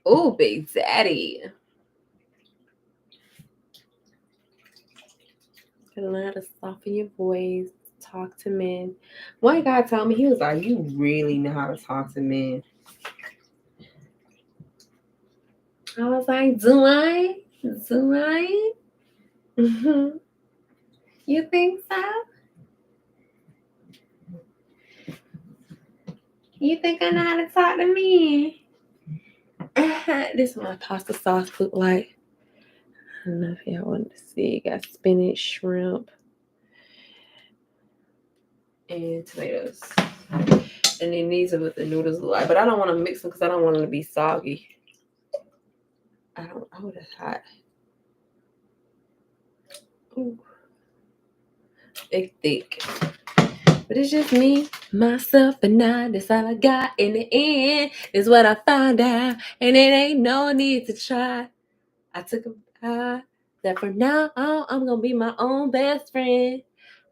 Oh, big daddy. Gotta learn how to soften your voice, talk to men. One guy told me, he was like, "You really know how to talk to men." I was like, "Do I? Do I?" Mm-hmm. You think so? You think I know how to talk to men? This is what my pasta sauce look like. I don't know if y'all want to see. Got spinach, shrimp, and tomatoes. And then these are what the noodles look like. But I don't want to mix them because I don't want them to be soggy. Oh, that's hot. Ooh. It's thick. But it's just me, myself, and I. That's all I got in the end. Is what I found out. And it ain't no need to try. I took a vow that from now on, I'm going to be my own best friend.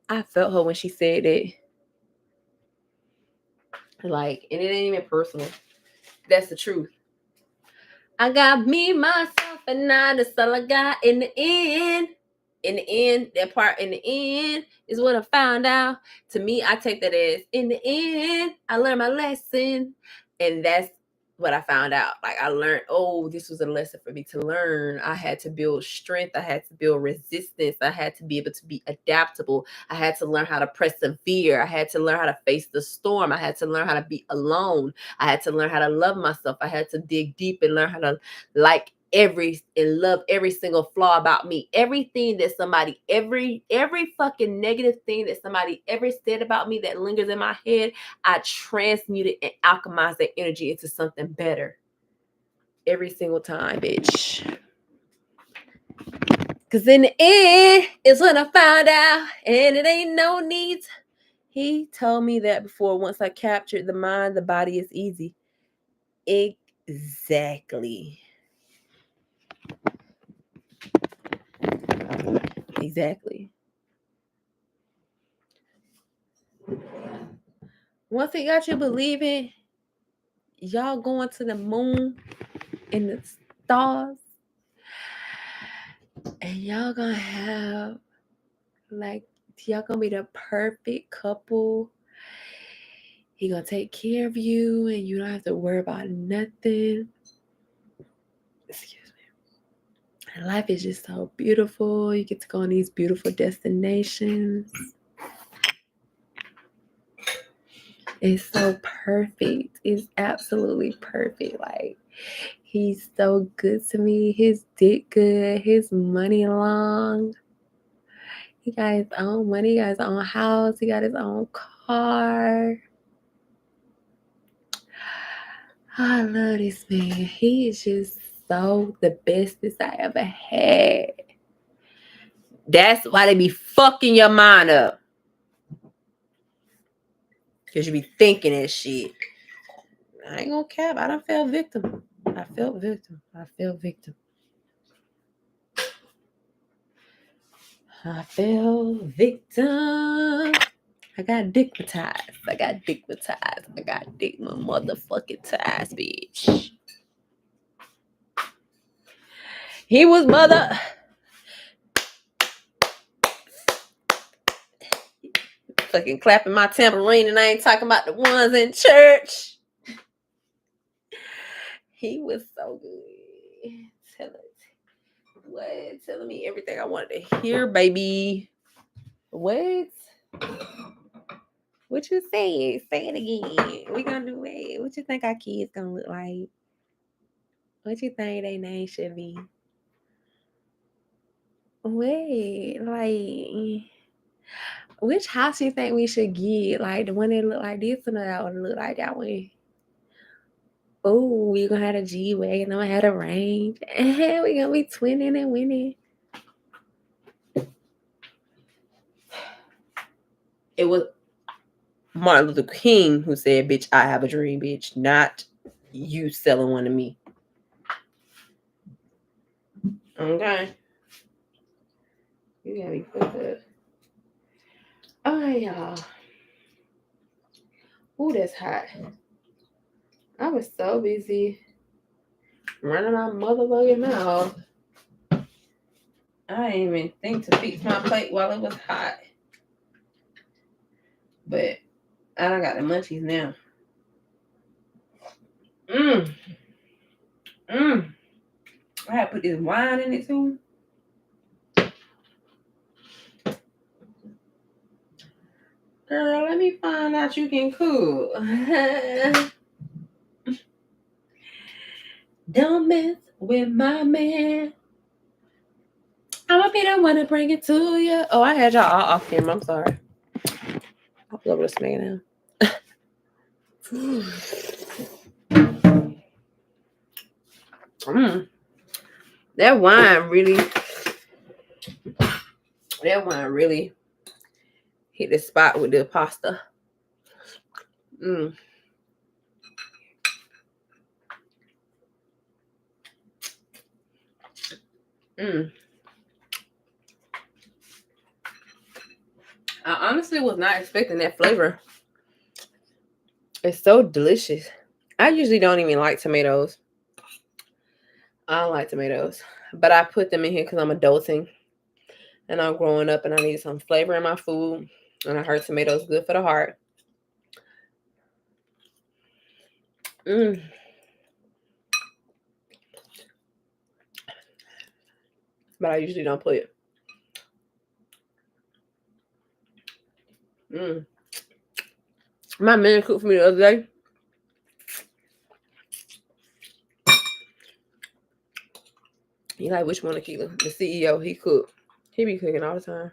I felt her when she said it. Like, and it ain't even personal. That's the truth. I got me, myself, and I. That's all I got in the end. In the end, that part in the end is what I found out. To me, I take that as in the end, I learned my lesson. And that's what I found out. Like I learned, oh, this was a lesson for me to learn. I had to build strength. I had to build resistance. I had to be able to be adaptable. I had to learn how to persevere. I had to learn how to face the storm. I had to learn how to be alone. I had to learn how to love myself. I had to dig deep and learn how to like and love every single flaw about me. Everything that somebody, every fucking negative thing that somebody ever said about me that lingers in my head, I transmute it and alchemize that energy into something better. Every single time, bitch. Because in the end, it's when I found out, and it ain't no need. He told me that before. Once I captured the mind, the body is easy. Exactly. Exactly. Once he got you believing, y'all going to the moon and the stars, and y'all gonna have, like, y'all gonna be the perfect couple. He gonna take care of you, and you don't have to worry about nothing. Excuse me. And life is just so beautiful. You get to go on these beautiful destinations. It's so perfect. It's absolutely perfect. Like, he's so good to me. His dick good. His money long. He got his own money. He got his own house. He got his own car. I love this man. He is just so the bestest I ever had. That's why they be fucking your mind up. Because you be thinking that shit. I ain't gonna cap. I done fell victim. I felt victim. I fell victim. I fell victim. I got dickmatized. I got dickmatized. I got dick my motherfucking ties, bitch. He was mother. Fucking clapping my tambourine, and I ain't talking about the ones in church. He was so good. Telling me everything I wanted to hear, baby. What? What you say? Say it again. We gonna do it. What you think our kids gonna look like? What you think their name should be? Wait, like, which house you think we should get? Like the one that look like this or that one look like that one? Oh, we gonna have a G-Wagon. I'm gonna have a Range. We gonna be twinning and winning. It was Martin Luther King who said, "Bitch, I have a dream, bitch," not you selling one to me. Okay. You gotta be fucked up. All right, y'all. Ooh, that's hot. I was so busy running my motherfucking mouth. I didn't even think to fix my plate while it was hot. But I done got the munchies now. I had to put this wine in it too. Girl, let me find out you can cook. Don't mess with my man. I'm gonna be the one to bring it to you. Oh, I had y'all all off camera. I'm sorry. I'll blow this man now. That wine really hit the spot with the pasta. I honestly was not expecting that flavor. It's so delicious. I usually don't even like tomatoes. I don't like tomatoes. But I put them in here because I'm adulting. And I'm growing up and I need some flavor in my food. And I heard tomatoes good for the heart. But I usually don't put it. My man cooked for me the other day. He like, which one, Akila? The CEO. He cook. He be cooking all the time.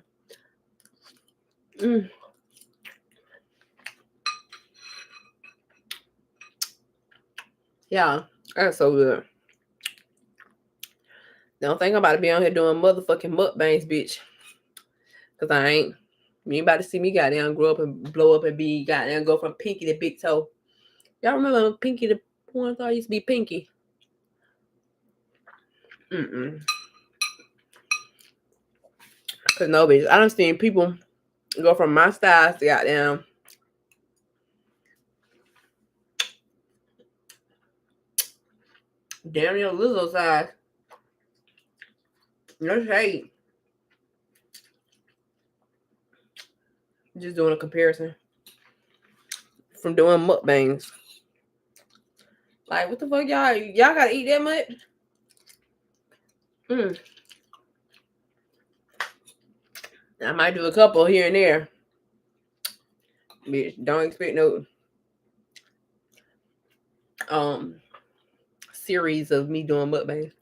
Yeah, that's so good. Don't think I'm about to be on here doing motherfucking mukbangs, bitch. Cause I ain't. You ain't about to see me goddamn grow up and blow up and be goddamn go from pinky to big toe. Y'all remember Pinky the porn star used to be Pinky? Cause no, bitch. I done seen people go from my styles to goddamn Daniel Lizzo size. No shade. Just doing a comparison from doing mukbangs. Like, what the fuck, y'all? Y'all gotta eat that much? I might do a couple here and there. Bitch, don't expect no series of me doing mukbangs.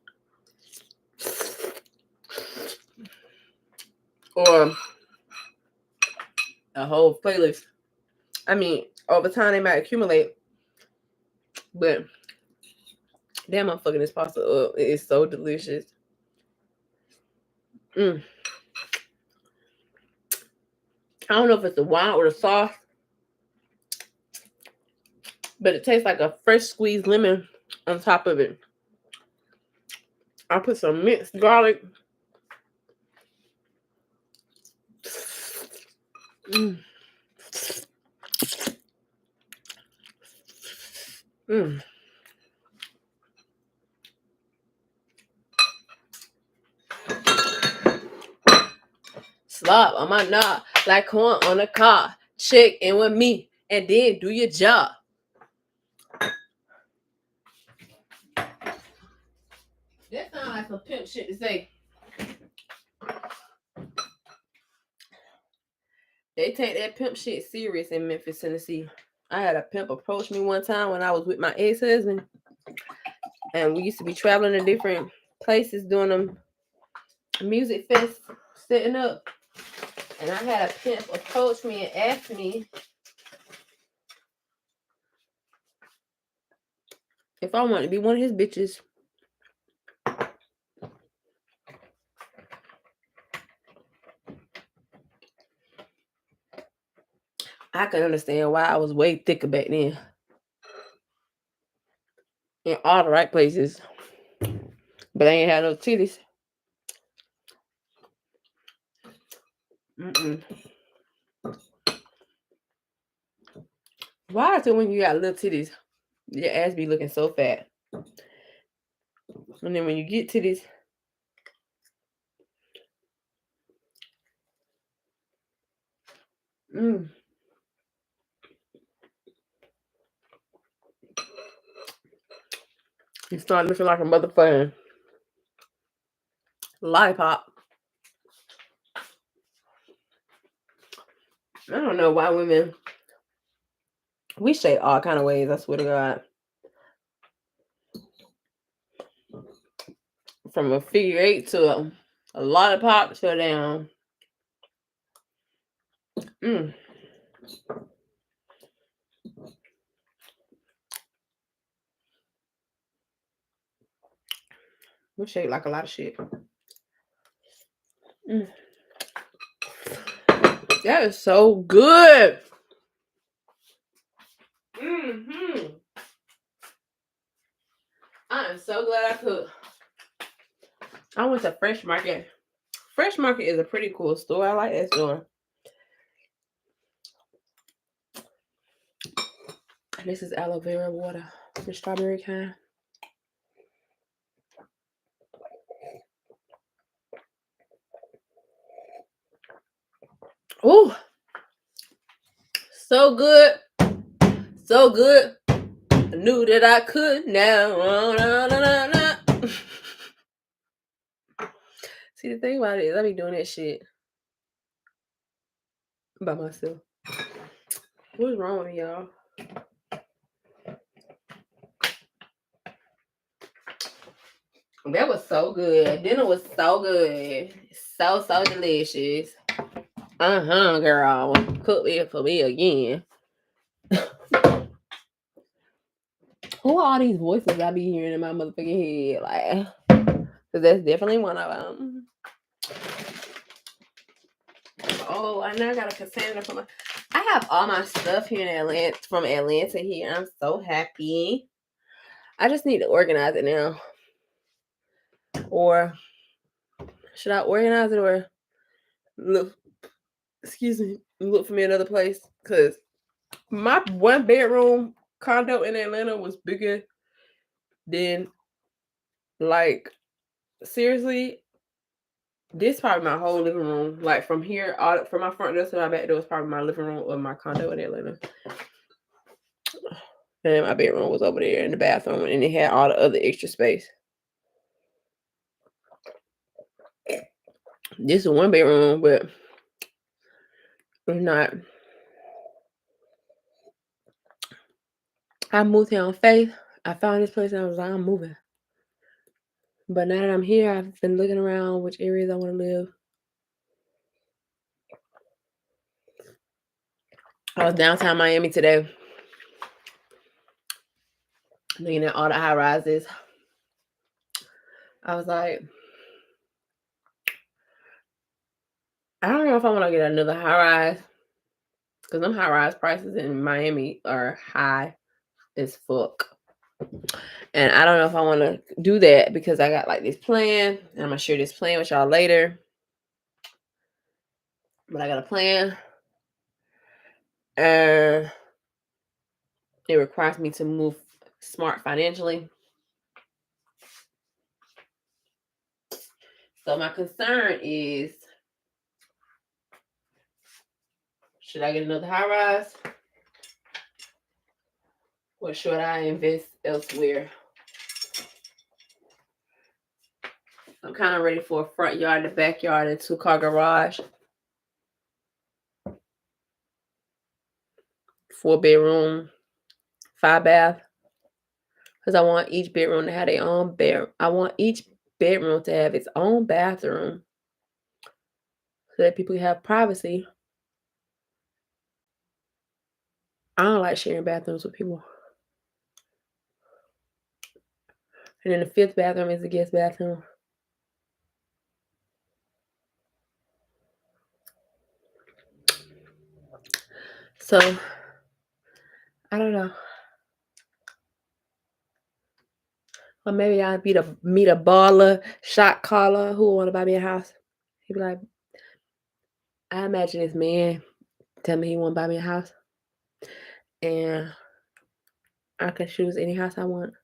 Or a whole playlist. I mean, over time they might accumulate, but damn, I'm fucking this pasta up. It is so delicious. I don't know if it's the wine or the sauce, but it tastes like a fresh squeezed lemon on top of it. I put some minced garlic. Slop on my knob like corn on a car. Check in with me and then do your job. That sounds like some pimp shit to say. They take that pimp shit serious in Memphis, Tennessee. I had a pimp approach me one time when I was with my ex-husband, and we used to be traveling to different places doing them music fest, setting up. And I had a pimp approach me and ask me if I wanted to be one of his bitches. I can understand why I was way thicker back then. In all the right places. But I ain't had no titties. Why is it when you got little titties, your ass be looking so fat? And then when you get titties, you start looking like a motherfucking lollipop. I don't know why women, we shape all kind of ways, I swear to God. From a figure eight to a lollipop to down. We shape like a lot of shit. That is so good. I am so glad I cooked. I went to Fresh Market. Fresh Market is a pretty cool store. I like that store. This is aloe vera water, the strawberry kind. Oh, so good. So good. I knew that I could now. See, the thing about it is I be doing that shit by myself. What's wrong with me, y'all? That was so good. Dinner was so good. So delicious. Girl. Cook it for me again. Who are all these voices I be hearing in my motherfucking head? Like, because that's definitely one of them. Oh, I know I got a Cassandra from I have all my stuff here in Atlanta, from Atlanta here. I'm so happy. I just need to organize it now. Or should I organize it or look, look for me another place? Because my 1-bedroom condo in Atlanta was bigger than, like, seriously, this is probably my whole living room. Like, from here, from my front door to my back door is probably my living room or my condo in Atlanta. And my bedroom was over there in the bathroom, and it had all the other extra space. This is a 1-bedroom, but it's not. I moved here on faith. I found this place and I was like, I'm moving. But now that I'm here, I've been looking around which areas I want to live. I was downtown Miami today, looking at all the high rises. I was like, I don't know if I want to get another high rise, because them high rise prices in Miami are high as fuck. And I don't know if I want to do that because I got like this plan, and I'm gonna share this plan with y'all later. But I got a plan, and it requires me to move smart financially. So my concern is, should I get another high rise? Or should I invest elsewhere? I'm kind of ready for a front yard, a backyard, and 2-car garage. 4-bedroom, 5-bath. Because I want each bedroom to have their own bed. I want each bedroom to have its own bathroom, so that people can have privacy. I don't like sharing bathrooms with people. And then the 5th bathroom is the guest bathroom. So, I don't know. Or maybe I'd meet a baller, shot caller who want to buy me a house. He'd be like, I imagine this man tell me he want to buy me a house, and I can choose any house I want.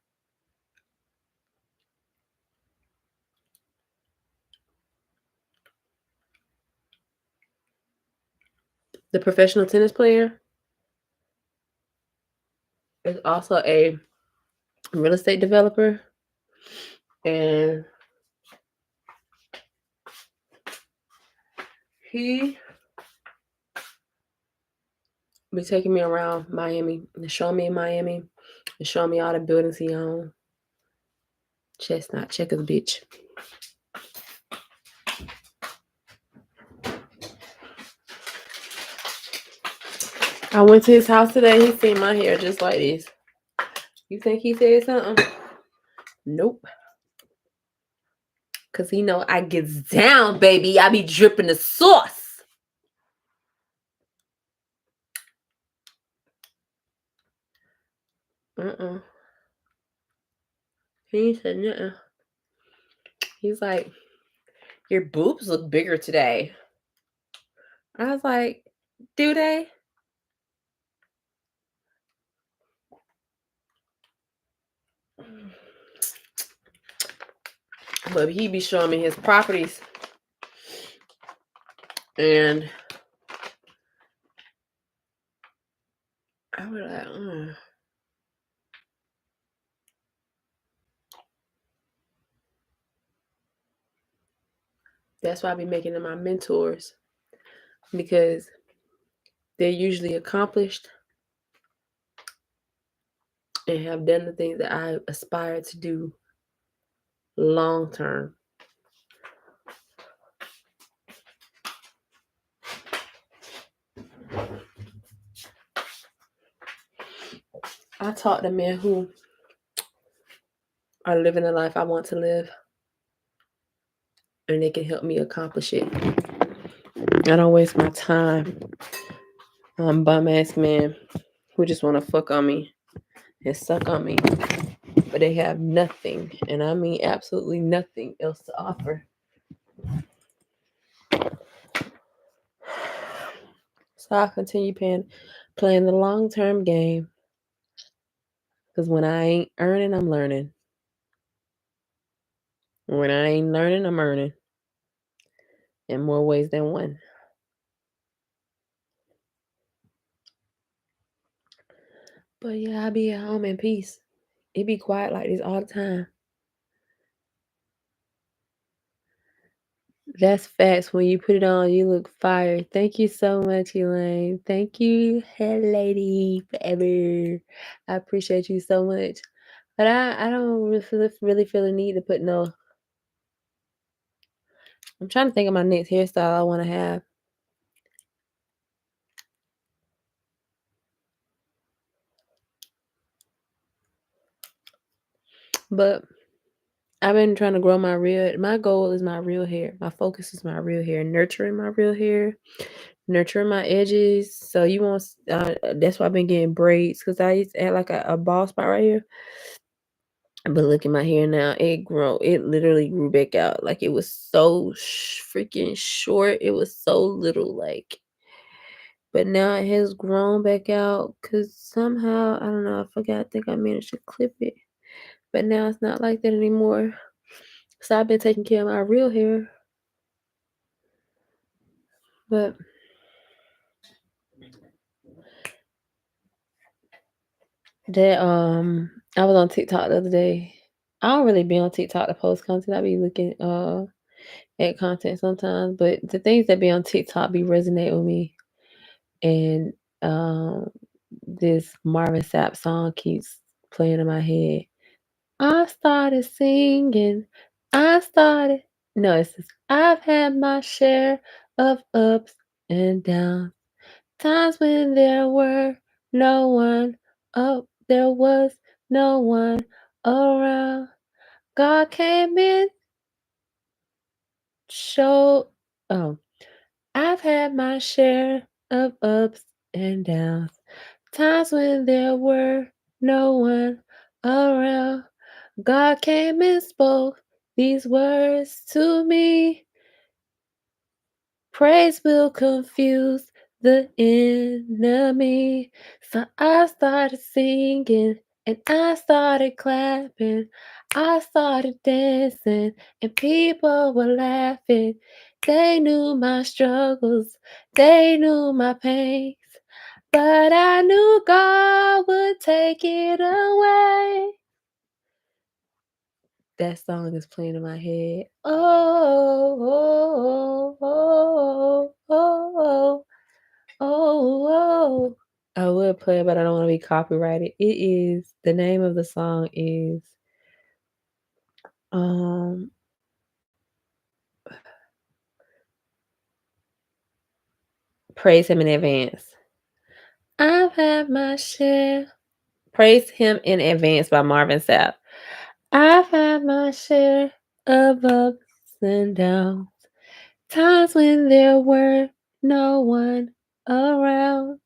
The professional tennis player is also a real estate developer, and he be taking me around Miami and showing me Miami and showing me all the buildings he owns. Chestnut checkers, bitch. I went to his house today. He seen my hair just like this. You think he said something? Nope. Cause he know I gets down, baby. I be dripping the sauce. He ain't said nothing. He's like, your boobs look bigger today. I was like, do they? But he be showing me his properties. And I was like, That's why I be making them my mentors, because they're usually accomplished and have done the things that I aspire to do. long term. I taught the men who are living the life I want to live, and they can help me accomplish it. I don't waste my time on bum ass men who just want to fuck on me and suck on me, but they have nothing, and I mean absolutely nothing else to offer. So I continue playing the long term game, because when I ain't earning, I'm learning. When I ain't learning, I'm earning in more ways than one. But yeah, I be at home in peace. It be quiet like this all the time. That's facts. When you put it on, you look fire. Thank you so much, Elaine. Thank you, head lady, forever. I appreciate you so much. But I don't really feel the need to put no. I'm trying to think of my next hairstyle I want to have. But I've been trying to grow my goal is my real hair. My focus is my real hair, nurturing my real hair, nurturing my edges. So you want, that's why I've been getting braids, because I used to add like a bald spot right here. But look at my hair now. It literally grew back out. Like it was so freaking short. It was so little, like, but now it has grown back out because somehow, I don't know, I forgot. I think I managed to clip it. But now it's not like that anymore. So I've been taking care of my real hair. But that I was on TikTok the other day. I don't really be on TikTok to post content. I be looking at content sometimes, but the things that be on TikTok be resonate with me. And this Marvin Sapp song keeps playing in my head. I started singing. No, it says, I've had my share of ups and downs. Times when there was no one around. God came in, showed. Oh, I've had my share of ups and downs. Times when there were no one around. God came and spoke these words to me. Praise will confuse the enemy. So I started singing and I started clapping. I started dancing and people were laughing. They knew my struggles, they knew my pains. But I knew God would take it away. That song is playing in my head. Oh, oh, oh, oh, oh, oh. I would play it, but I don't want to be copyrighted. The name of the song is Praise Him in Advance. I've had my share. Praise Him in Advance by Marvin Sapp. I've had my share of ups and downs. Times when there were no one around.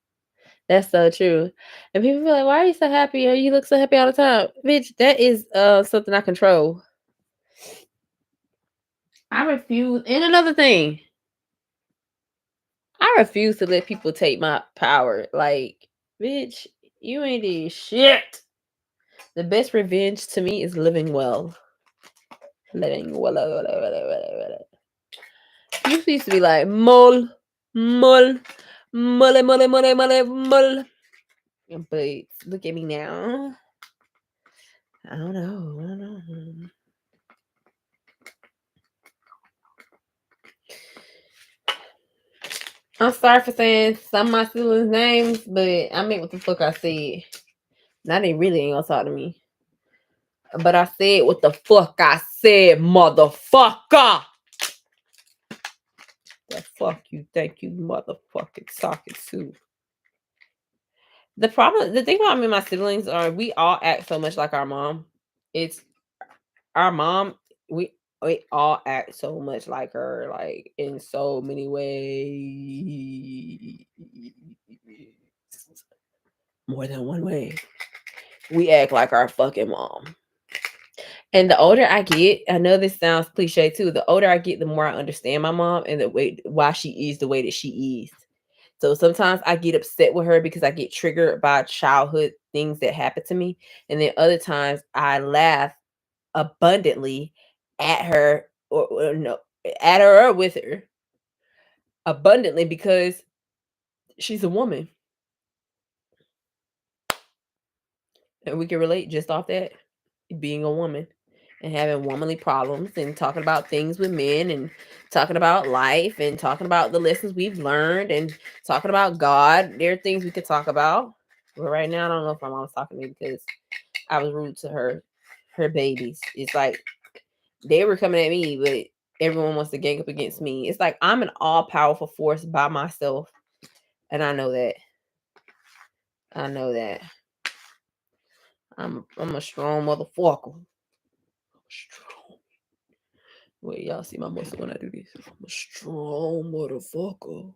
That's so true. And people feel like, why are you so happy? Or you look so happy all the time. Bitch, that is something I control. I refuse. And another thing, I refuse to let people take my power. Like, bitch, you ain't did shit. The best revenge to me is living well. Living well. You used to be like, mole, mole, mole. But look at me now. I don't know. I'm sorry for saying some of my siblings' names, but I meant what the fuck I said. Now they really ain't gonna talk to me. But I said what the fuck I said, motherfucker. The fuck you think you motherfucking talking to? The thing about me and my siblings are we all act so much like our mom. It's our mom. We all act so much like her, like in so many ways. More than one way. We act like our fucking mom. And the older I get, I know this sounds cliche too. The older I get, the more I understand my mom and the way why she is the way that she is. So sometimes I get upset with her because I get triggered by childhood things that happen to me. And then other times I laugh abundantly at her or no, at her or with her abundantly because she's a woman. And we can relate just off that being a woman and having womanly problems and talking about things with men and talking about life and talking about the lessons we've learned and talking about God. There are things we could talk about. But right now, I don't know if my mom's talking to me because I was rude to her babies. It's like they were coming at me, but everyone wants to gang up against me. It's like I'm an all powerful force by myself. And I know that. I know that. I'm a strong motherfucker. Strong. Wait, y'all see my muscle when I do this. I'm a strong motherfucker.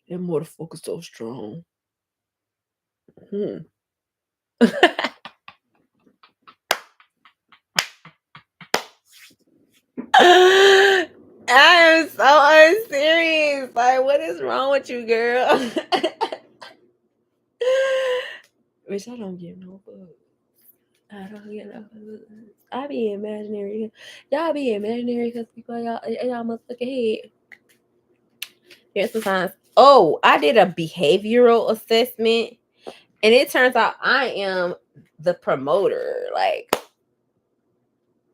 That motherfucker's so strong. I am so unserious. Like, what is wrong with you, girl? Bitch, I don't give no fuck. I don't get no fuck. I be imaginary. Y'all be imaginary because people y'all motherfucking head. Here's some signs. Oh, I did a behavioral assessment, and it turns out I am the promoter. Like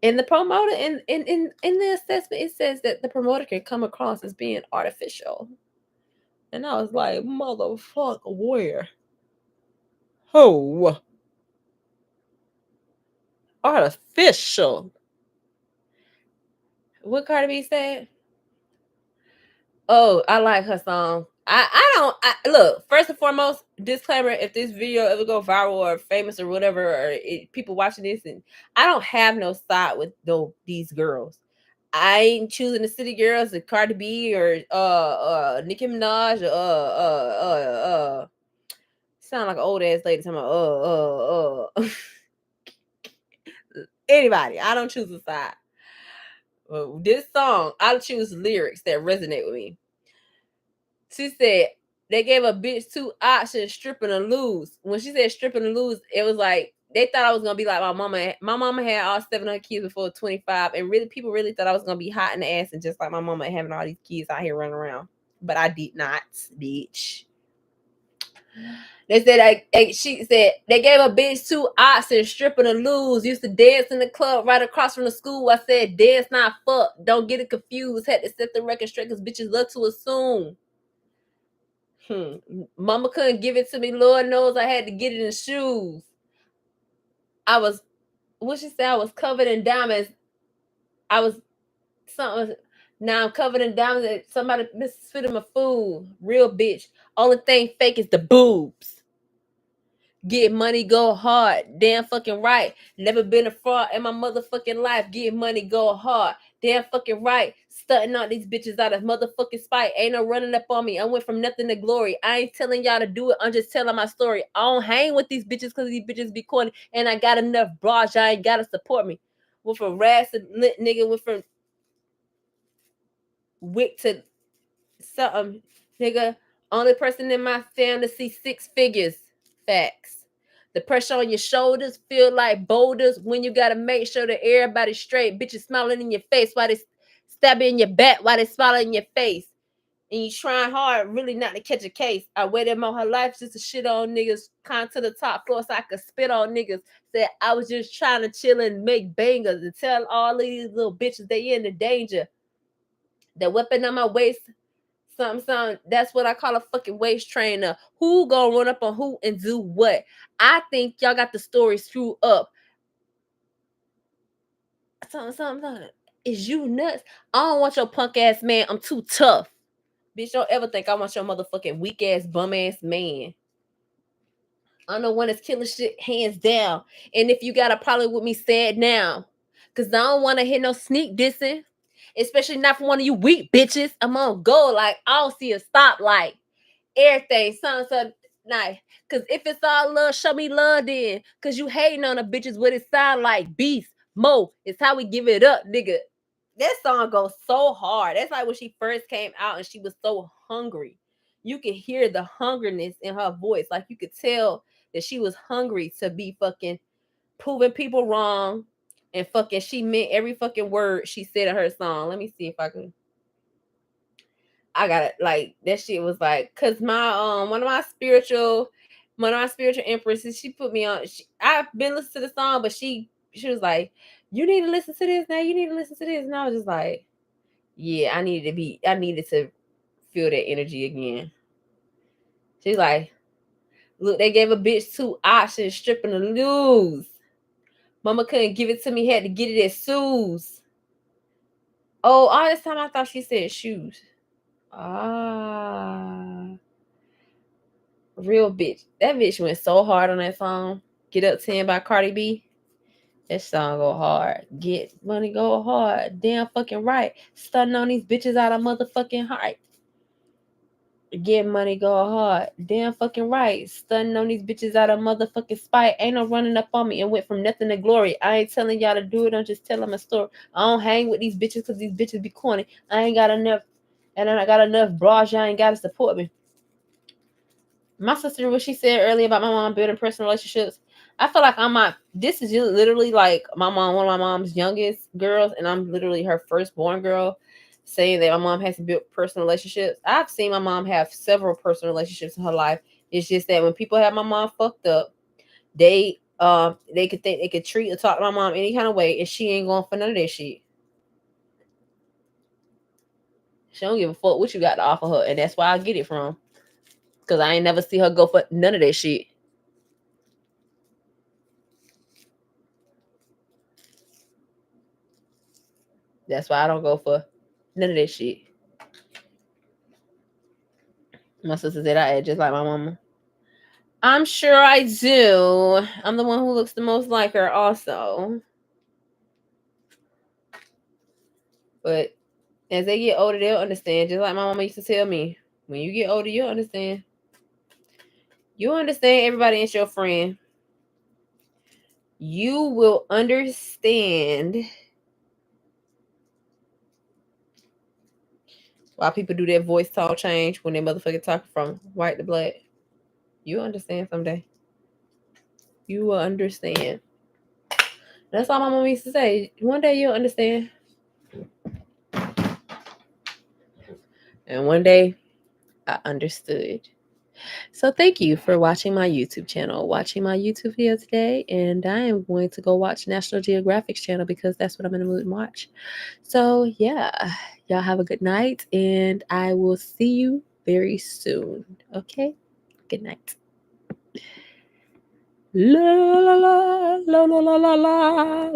in the promoter in the assessment, it says that the promoter can come across as being artificial. And I was like, motherfucker, where? Oh, artificial. What Cardi B said? Oh, I like her song. I don't look. First and foremost, disclaimer: if this video ever go viral or famous or whatever, or people watching this, and I don't have no side with these girls. I ain't choosing the city girls, the Cardi B or Nicki Minaj or sound like an old ass lady talking about anybody. I don't choose a side. This song, I choose lyrics that resonate with me. She said they gave a bitch two options, stripping or lose. When she said stripping or lose, it was like they thought I was gonna be like my mama. My mama had all 7 of her kids before 25, and really people really thought I was gonna be hot in the ass and just like my mama having all these kids out here running around. But I did not, bitch. They said she said they gave a bitch two options, stripping or lose. Used to dance in the club right across from the school. I said dance not fuck. Don't get it confused. Had to set the record straight because bitches love to assume. Mama couldn't give it to me. Lord knows I had to get it in shoes. I was, what she said, I was covered in diamonds. I was something. Now I'm covered in diamonds. Somebody misfitted my food. Real bitch. Only thing fake is the boobs. Get money, go hard. Damn fucking right. Never been a fraud in my motherfucking life. Get money, go hard. Damn fucking right. Stunting on these bitches out of motherfucking spite. Ain't no running up on me. I went from nothing to glory. I ain't telling y'all to do it. I'm just telling my story. I don't hang with these bitches because these bitches be corny. And I got enough bras. Y'all ain't gotta support me. Went from Ras to lit nigga. Went from Wick to something. Nigga. Only person in my family see 6 figures. Facts. The pressure on your shoulders feel like boulders when you gotta make sure that everybody's straight. Bitches smiling in your face while they stabbing in your back while they smiling in your face. And you trying hard really not to catch a case. I waited my whole life just to shit on niggas. Climb to the top floor so I could spit on niggas. Said I was just trying to chill and make bangers and tell all these little bitches they in the danger. The weapon on my waist. Something. That's what I call a fucking waist trainer. Who gonna run up on who and do what? I think y'all got the story screwed up. something. Is you nuts? I don't want your punk ass man. I'm too tough. Bitch, don't ever think I want your motherfucking weak ass bum ass man. I'm the one that's killing shit hands down. And if you got a problem with me, say it now. Cause I don't want to hear no sneak dissing. Especially not from one of you weak bitches. I'm on go. Like, I don't see a stoplight. Everything. Something nice. Cause if it's all love, show me love then. Cause you hating on the bitches what it sound like. Beast. Mo. It's how we give it up, nigga. That song goes so hard. That's like when she first came out and she was so hungry. You could hear the hungerness in her voice. Like you could tell that she was hungry to be fucking proving people wrong. And fucking she meant every fucking word she said in her song. Let me see if I can. I got it. Like that shit was like, cause my one of my spiritual empresses, she put me on. I've been listening to the song, but she was like, you need to listen to this now. You need to listen to this, and I was just like, yeah, I needed to feel that energy again. She's like, look, they gave a bitch 2 options, stripping the news. Mama couldn't give it to me, had to get it at Sue's. Oh, all this time I thought she said shoes. Ah. Real bitch. That bitch went so hard on that song. Get Up 10 by Cardi B. That song go hard. Get money go hard. Damn fucking right. Stunning on these bitches out of motherfucking heart. Get money go hard. Damn fucking right. Stunning on these bitches out of motherfucking spite. Ain't no running up on me and went from nothing to glory. I ain't telling y'all to do it. I'm just telling my story. I don't hang with these bitches because these bitches be corny. I ain't got enough. And I got enough bras. Y'all ain't got to support me. My sister, what she said earlier about my mom building personal relationships, I feel like this is literally like my mom, one of my mom's youngest girls, and I'm literally her firstborn girl, saying that my mom has to build personal relationships. I've seen my mom have several personal relationships in her life. It's just that when people have my mom fucked up, they could think they could treat or talk to my mom any kind of way, and she ain't going for none of that shit. She don't give a fuck what you got to offer her, and that's where I get it from. Cause I ain't never see her go for none of that shit. That's why I don't go for none of that shit. My sister said I act just like my mama. I'm sure I do. I'm the one who looks the most like her also. But as they get older, they'll understand. Just like my mama used to tell me, when you get older, you'll understand. You'll understand everybody ain't your friend. You will understand why people do their voice tone change when they motherfucking talk from white to black. You'll understand someday. You will understand. That's all my mama used to say. One day you'll understand. And one day I understood. So thank you for watching my YouTube channel, watching my YouTube video today. And I am going to go watch National Geographic's channel because that's what I'm in the mood to watch. So yeah, y'all have a good night and I will see you very soon. Okay? Good night. La la la la la la la la.